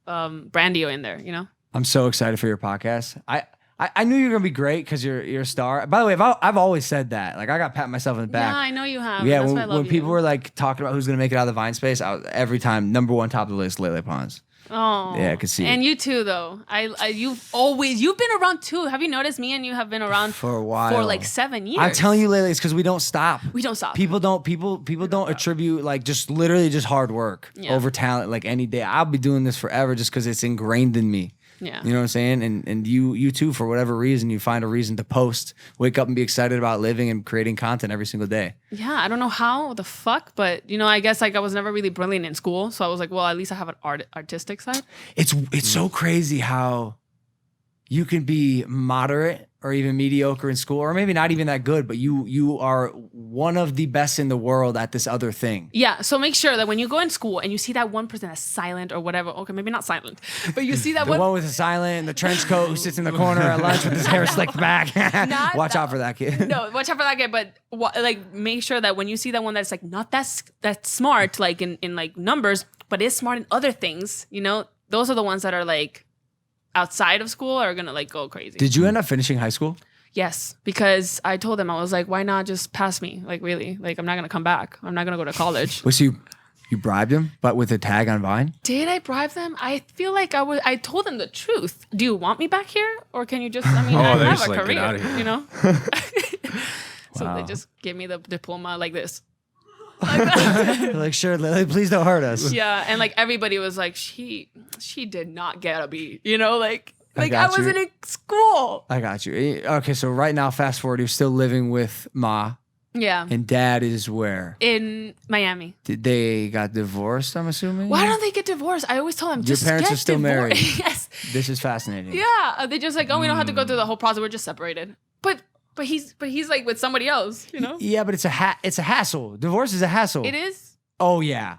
brandio in there. You know. I'm so excited for your podcast. I knew you were gonna be great because you're a star. By the way, I've always said that. Like I got to pat myself in the back. Yeah, I know you have. Yeah, that's why I love when you. people were like talking about who's gonna make it out of the Vine space, every time #1 top of the list, Lele Pons. Oh, yeah, I could see. And you too, though. You've been around too. Have you noticed? Me and you have been around for a while, for like 7 years. I'm telling you, Lele, it's because we don't stop. We don't stop. People don't attribute like just literally just hard work over talent. Like any day, I'll be doing this forever just because it's ingrained in me. Yeah. You know what I'm saying? And you too, for whatever reason, you find a reason to post, wake up and be excited about living and creating content every single day. Yeah, I don't know how the fuck, but you know, I guess like I was never really brilliant in school, so I was like, well, at least I have an artistic side. It's so crazy how you can be moderate or even mediocre in school, or maybe not even that good, but you are one of the best in the world at this other thing. Yeah, so make sure that when you go in school and you see that one person that's silent or whatever, okay, maybe not silent, but you see that the one with the silent and the trench coat who sits in the corner at lunch with his hair slicked back. Watch out for that kid. No, watch out for that kid, but like make sure that when you see that one that's like not that smart, like in like numbers, but is smart in other things, you know, those are the ones that are like outside of school are gonna like go crazy. Did you end up finishing high school? Yes, because I told them, I was like, why not just pass me? Like really, like I'm not gonna come back. I'm not gonna go to college. Was you bribed them, but with a tag on Vine? Did I bribe them? I feel like I told them the truth. Do you want me back here, or can you just? I mean, I have a like, career, get out of here. you know. So Wow. they just gave me the diploma like this. Like, sure, Lily, please don't hurt us. Yeah, and like everybody was like, she did not get a B, you know, like I got wasn't you. in school. I got you. Okay, so right now, fast forward, you're still living with Ma, Yeah, and Dad is where? in Miami. Did they got divorced, I'm assuming? Why don't they get divorced? I always tell them, Your just parents get are still divorced. married. Yes. This is fascinating. Yeah, they just like, oh, we don't have to go through the whole process. We're just separated. But he's like with somebody else, you know. Yeah, but it's a hassle. Divorce is a hassle. It is. Oh yeah,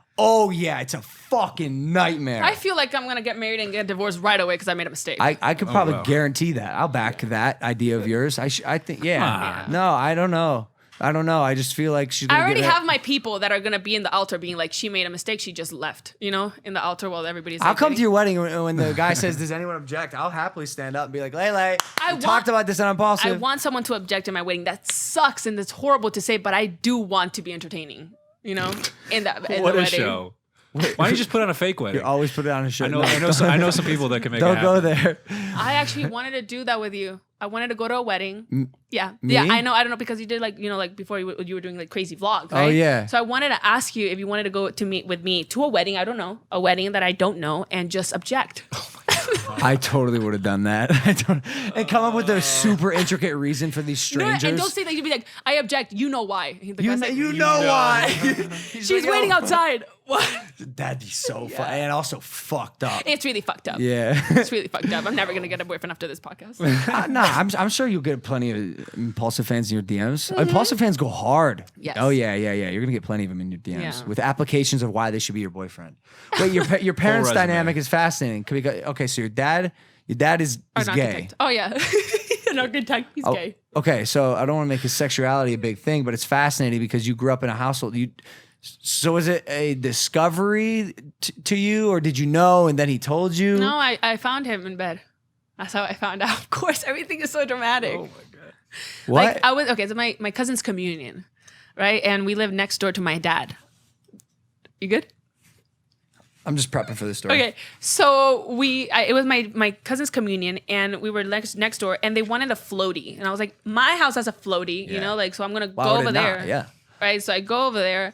it's a fucking nightmare. I feel like I'm gonna get married and get divorced right away because I made a mistake. I could probably wow. guarantee that. I'll back that idea of yours. I think, yeah. on. No, I don't know. I just feel like she's. I already have my people that are gonna be in the altar, being like, she made a mistake. She just left, you know, in the altar while everybody's. I'll like, come to waiting. your wedding when the guy says, "Does anyone object?" I'll happily stand up and be like, "Lele, we talked about this on Impaulsive." I want someone to object in my wedding. That sucks and that's horrible to say, but I do want to be entertaining, you know, in What the a wedding. show! Why don't you just put on a fake wedding? You always put it on a show. I know some people that can make it Don't happen. go there. I actually wanted to do that with you. I wanted to go to a wedding. Yeah. Me? Yeah, I know. I don't know because you did like, like before you were doing like crazy vlogs, right? Oh, yeah. So I wanted to ask you if you wanted to go to meet with me to a wedding. I don't know. A wedding that I don't know and just object. I totally would have done that. And come up with a super intricate reason for these strangers. No, and don't say that. You'd be like, I object. You know why. You know why. She's waiting outside. What? That'd be so fun. And also fucked up. It's really fucked up. Yeah. It's really fucked up. I'm never going to get a boyfriend after this podcast. I'm sure you'll get plenty of Impulsive fans in your DMs. Impulsive fans go hard. Yes. Oh, yeah. You're going to get plenty of them in your DMs Yeah. with applications of why they should be your boyfriend. Wait, your parents' dynamic is fascinating. Can we go, okay, so your dad is An gay. architect. Oh, yeah. An architect. He's gay. Okay, so I don't want to make his sexuality a big thing, but it's fascinating because you grew up in a household. So is it a discovery to you, or did you know and then he told you? No, I found him in bed. That's how I found out. Of course, everything is so dramatic. Oh my god. What? So my cousin's communion, right? And we live next door to my dad. You good? I'm just prepping for this story. Okay, so it was my cousin's communion, and we were next door, and they wanted a floaty, and I was like, my house has a floaty, Yeah. so I'm gonna Why go would over it not? there, Yeah. right? So I go over there,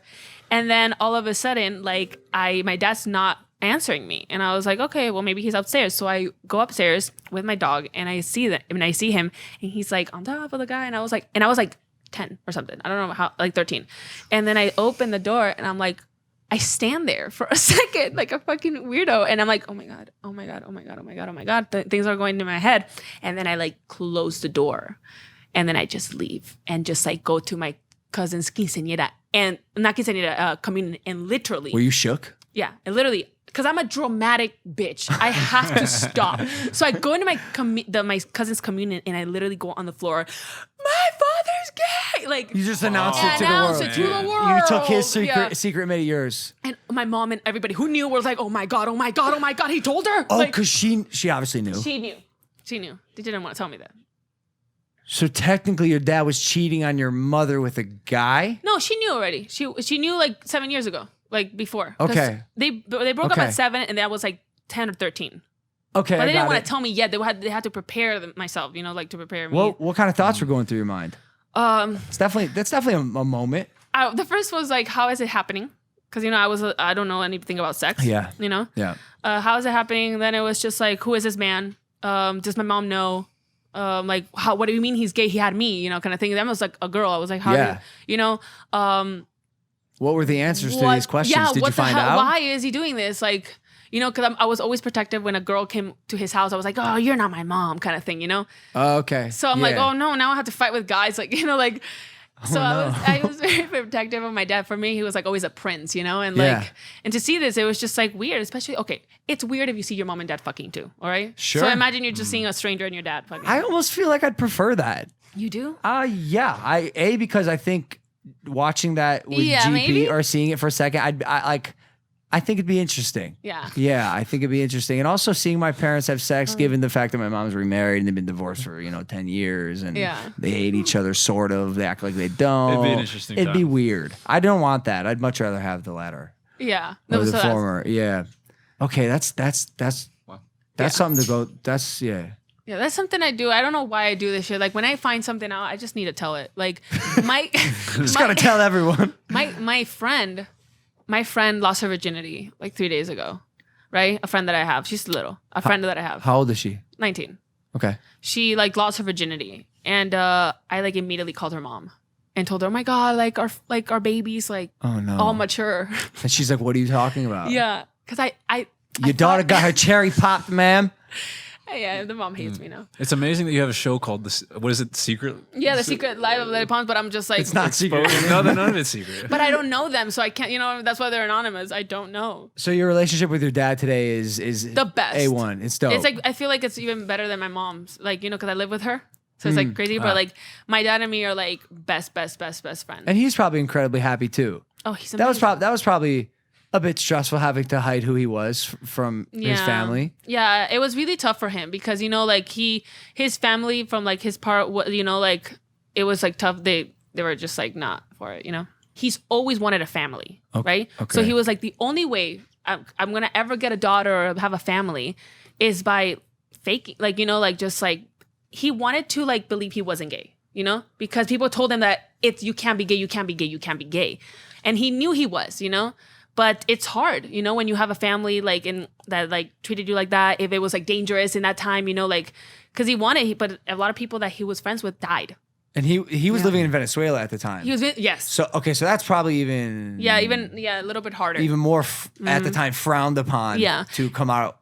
and then all of a sudden, my dad's not answering me, and I was like, okay, well maybe he's upstairs. So I go upstairs with my dog, and I see him, and he's like on top of the guy, and I was like 10 or something, I don't know how, like 13, and then I open the door, and I'm like. I stand there for a second like a fucking weirdo. And I'm like, oh my God, oh my God, oh my God, oh my God, oh my God. Things are going to my head. And then I like close the door. And then I just leave and just like go to my cousin's quinceañera. And not quinceañera, communion. And literally. Were you shook? Yeah. And literally, because I'm a dramatic bitch. I have to stop. So I go into my cousin's communion and I literally go on the floor. My father's gay. Like You just announced it to the world. to the world. You took his Yeah. secret, made it yours. And my mom and everybody who knew was like, oh my God, oh my God, oh my God, he told her. Oh, like, because she obviously knew. she knew. They didn't want to tell me that. So technically your dad was cheating on your mother with a guy? No, she knew already. She knew like 7 years ago, like before. 'Cause Okay. They broke up Okay. at 7, and that was like 10 or 13. Okay, But I they didn't got want it. to tell me yet. They had to prepare myself, to prepare me. What kind of thoughts were going through your mind? That's definitely a moment. The first was like, how is it happening? Because I don't know anything about sex. Yeah. Yeah. How is it happening? Then it was just like, who is this man? Does my mom know? Like, what do you mean he's gay? He had me, kind of thing. That was like a girl. I was like, how? Yeah. What were the answers to these questions? Yeah, Did what you find the hell? out? Why is he doing this? Like, because I was always protective when a girl came to his house. I was like, oh, you're not my mom, kind of thing, Oh, okay. So I'm like, oh no, now I have to fight with guys, like, like. So no. I was very protective of my dad. For me, he was like always a prince, and Yeah. like, and to see this, it was just like weird. Especially, okay, it's weird if you see your mom and dad fucking too. All right, Sure. So imagine you're just seeing a stranger and your dad fucking. I almost feel like I'd prefer that. You do? Yeah. Because I think watching that with Yeah, GP maybe. or seeing it for a second, I think it'd be interesting. Yeah. Yeah, I think it'd be interesting. And also seeing my parents have sex, given the fact that my mom's remarried and they've been divorced for, 10 years and Yeah. they hate each other, sort of. They act like they don't. It'd be an interesting It'd be time. weird. I don't want that. I'd much rather have the latter. Yeah. Or No, the so that's- former. Yeah. Okay, that's Yeah. something to go. That's, yeah. Yeah, that's something I do. I don't know why I do this shit. Like when I find something out, I just need to tell it. Like Just gotta tell everyone. my friend lost her virginity like 3 days ago, right? A friend that I have. She's little. A friend that I have. How old is she? 19. Okay. She like lost her virginity, and I like immediately called her mom and told her, "Oh my God, our baby's like Oh no. all mature." And she's like, "What are you talking about?" Yeah, because Your daughter got her cherry popped, ma'am. Yeah, the mom hates me now. It's amazing that you have a show called this. What is it? Secret? Yeah, the secret life of Lele Pons, but I'm just like, It's not secret. No, none of it's secret. But I don't know them, so I can't. That's why they're anonymous. I don't know. So your relationship with your dad today is The best. A1. It's dope. It's like I feel like it's even better than my mom's. Like because I live with her, so it's like crazy. But like my dad and me are like best friends. and he's probably incredibly happy too. Oh, he's That amazing. was probably a bit stressful having to hide who he was from his family. Yeah, it was really tough for him because like his family from like his part, like it was like tough. They were just like not for it. He's always wanted a family, right? okay. So he was like, the only way I'm gonna ever get a daughter or have a family is by faking, like like just like he wanted to like believe he wasn't gay, you know, because people told him that you can't be gay, you can't be gay, you can't be gay, and he knew he was, you know. But it's hard, you know, when you have a family like in that like treated you like that. If it was like dangerous in that time, you know, like because but a lot of people that he was friends with died. And he was living in Venezuela at the time. He was yes. So okay, so that's probably even a little bit harder. Even more at the time frowned upon. Yeah. To come out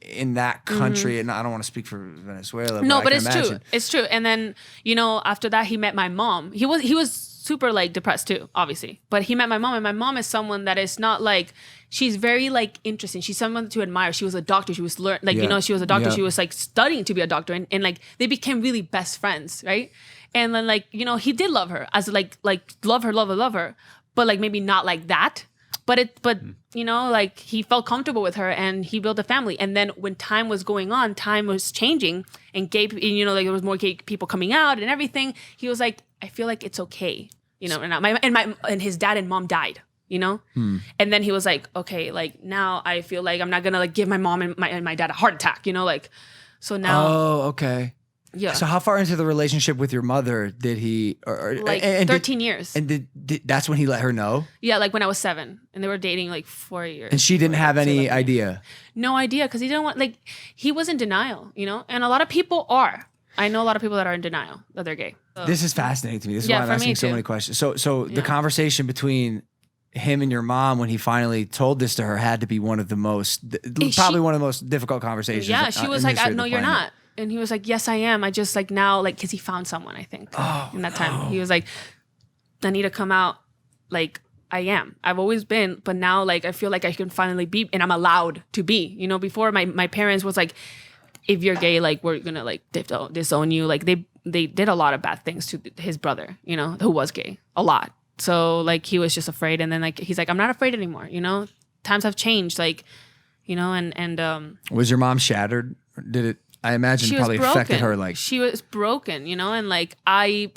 in that country, and I don't want to speak for Venezuela. No, but it's true. It's true. And then you know after that he met my mom. He was super like depressed too, obviously. But he met my mom, and my mom is someone that is not like she's very like interesting. She's someone to admire. She was a doctor. She was you know she was a doctor. She was like studying to be a doctor, and like they became really best friends, right? And then like you know he did love her as like love her, but like maybe not like that. But you know like he felt comfortable with her, and he built a family. And then when time was going on, time was changing, and you know like there was more gay people coming out and everything. He was like, I feel like it's okay. You know, and his dad and mom died, you know? And then he was like, okay, like now I feel like I'm not gonna like give my mom and my dad a heart attack, you know, like so now. Oh, okay. Yeah. So how far into the relationship with your mother did he like 13 years. And did that's when he let her know? Yeah, like when I was 7. And they were dating like 4 years. And she didn't have any idea. No idea, because he didn't want he was in denial, you know? And a lot of people are. I know a lot of people that are in denial that they're gay. So. This is fascinating to me. This is why I'm asking so many questions. So the conversation between him and your mom when he finally told this to her had to be one of the most, probably one of the most difficult conversations. Yeah, she was like, no, you're not. And he was like, yes, I am. I just like now, like, because he found someone, I think, in that time. He was like, I need to come out like I am. I've always been, but now like I feel like I can finally be, and I'm allowed to be. You know, before my parents was like, if you're gay, like we're gonna like disown you. Like they did a lot of bad things to his brother, you know, who was gay, a lot. So like he was just afraid, and then like he's like, I'm not afraid anymore. You know, times have changed, like, you know, and was your mom shattered? Did it? I imagine probably affected her. Like she was broken, you know, and like I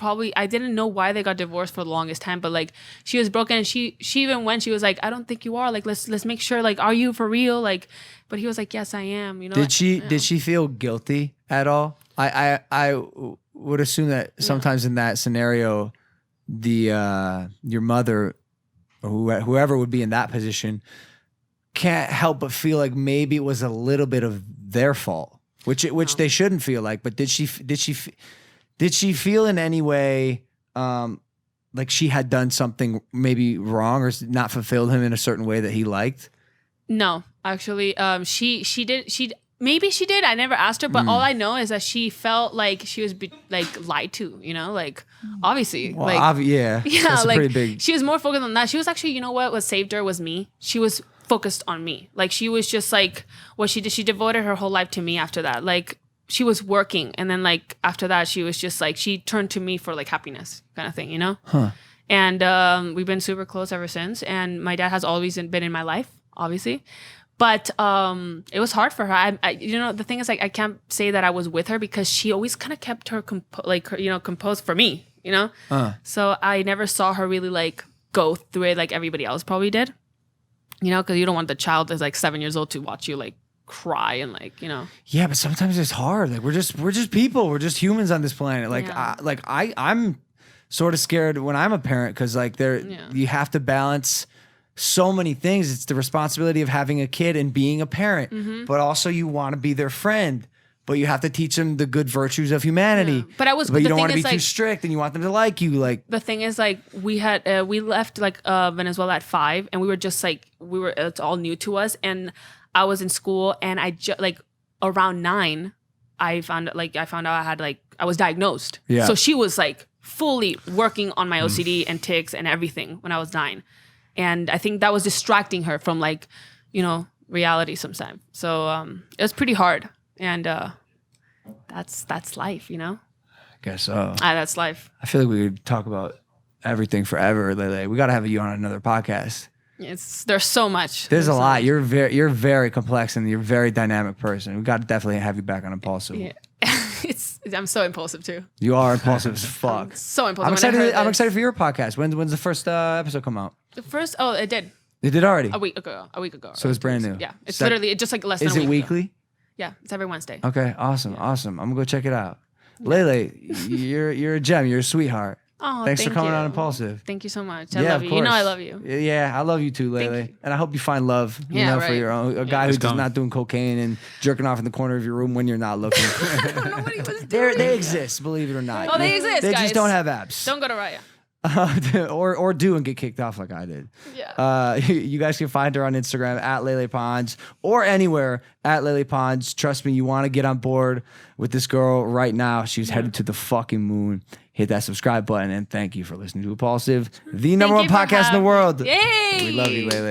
didn't know why they got divorced for the longest time, but like she was broken, and she even when she was like, I don't think you are. Like let's make sure. Like, are you for real? Like. But he was like, yes, I am. You know. Did she feel guilty at all? I would assume that sometimes in that scenario, your mother or whoever would be in that position can't help but feel like maybe it was a little bit of their fault, which they shouldn't feel like. But did she feel in any way like she had done something maybe wrong or not fulfilled him in a certain way that he liked? No, actually, she did. Maybe she did. I never asked her, but all I know is that she felt like she was lied to. You know, like obviously, well, yeah, that's like pretty big. She was more focused on that. She was actually, you know, what saved her was me. She was focused on me. Like she was just like what she did. She devoted her whole life to me. After that, like she was working, and then like after that, she was just like she turned to me for like happiness, kind of thing. You know. Huh. And we've been super close ever since. And my dad has always been in my life, obviously. But it was hard for her. I you know, the thing is, like, I can't say that I was with her because she always kind of kept her, composed for me, you know? So I never saw her really, like, go through it like everybody else probably did. You know, because you don't want the child that's, like, 7 years old to watch you, like, cry and, like, you know. Yeah, but sometimes it's hard. Like, we're just people. We're just humans on this planet. Like, yeah. I'm sort of scared when I'm a parent because like you have to balance so many things. It's the responsibility of having a kid and being a parent, but also you want to be their friend, but you have to teach them the good virtues of humanity. Yeah. But you don't want to be too strict, and you want them to like you. Like the thing is, like we left like Venezuela at 5, and we were just like it's all new to us, and I was in school, and I like around 9, I found out I was diagnosed. Yeah. So she was like fully working on my OCD and tics and everything when I was 9. And I think that was distracting her from like, you know, reality sometimes. So it was pretty hard. And that's life, you know? I guess so. That's life. I feel like we could talk about everything forever, Lele. We got to have you on another podcast. There's so much. There's a lot. You're very complex, and you're a very dynamic person. We got to definitely have you back on Impaulsive. Yeah. I'm so impulsive too. You are impulsive as fuck. So impulsive. I'm excited for your podcast. When's the first episode come out? The first? Oh, it did. It did already? A week ago. So it's brand new. Yeah. It's literally just like less than a week. Is it weekly? Yeah, it's every Wednesday. Okay, awesome. I'm gonna go check it out. Lele, you're a gem. You're a sweetheart. Oh, Thanks for coming you. on Impulsive. Thank you so much. I love you. You know I love you. Yeah, I love you too, Lele. And I hope you find love, for your own. A guy who's just not doing cocaine and jerking off in the corner of your room when you're not looking. I don't know what he was doing. They exist, believe it or not. Oh, they exist, They guys. just don't have apps. Don't go to Raya. or do and get kicked off like I did. Yeah. You guys can find her on Instagram at Lele Pons or anywhere at Lele Pons. Trust me, you want to get on board with this girl right now. She's headed to the fucking moon. Hit that subscribe button and thank you for listening to Impulsive, the number one podcast in the world. Yay! We love you, Lele.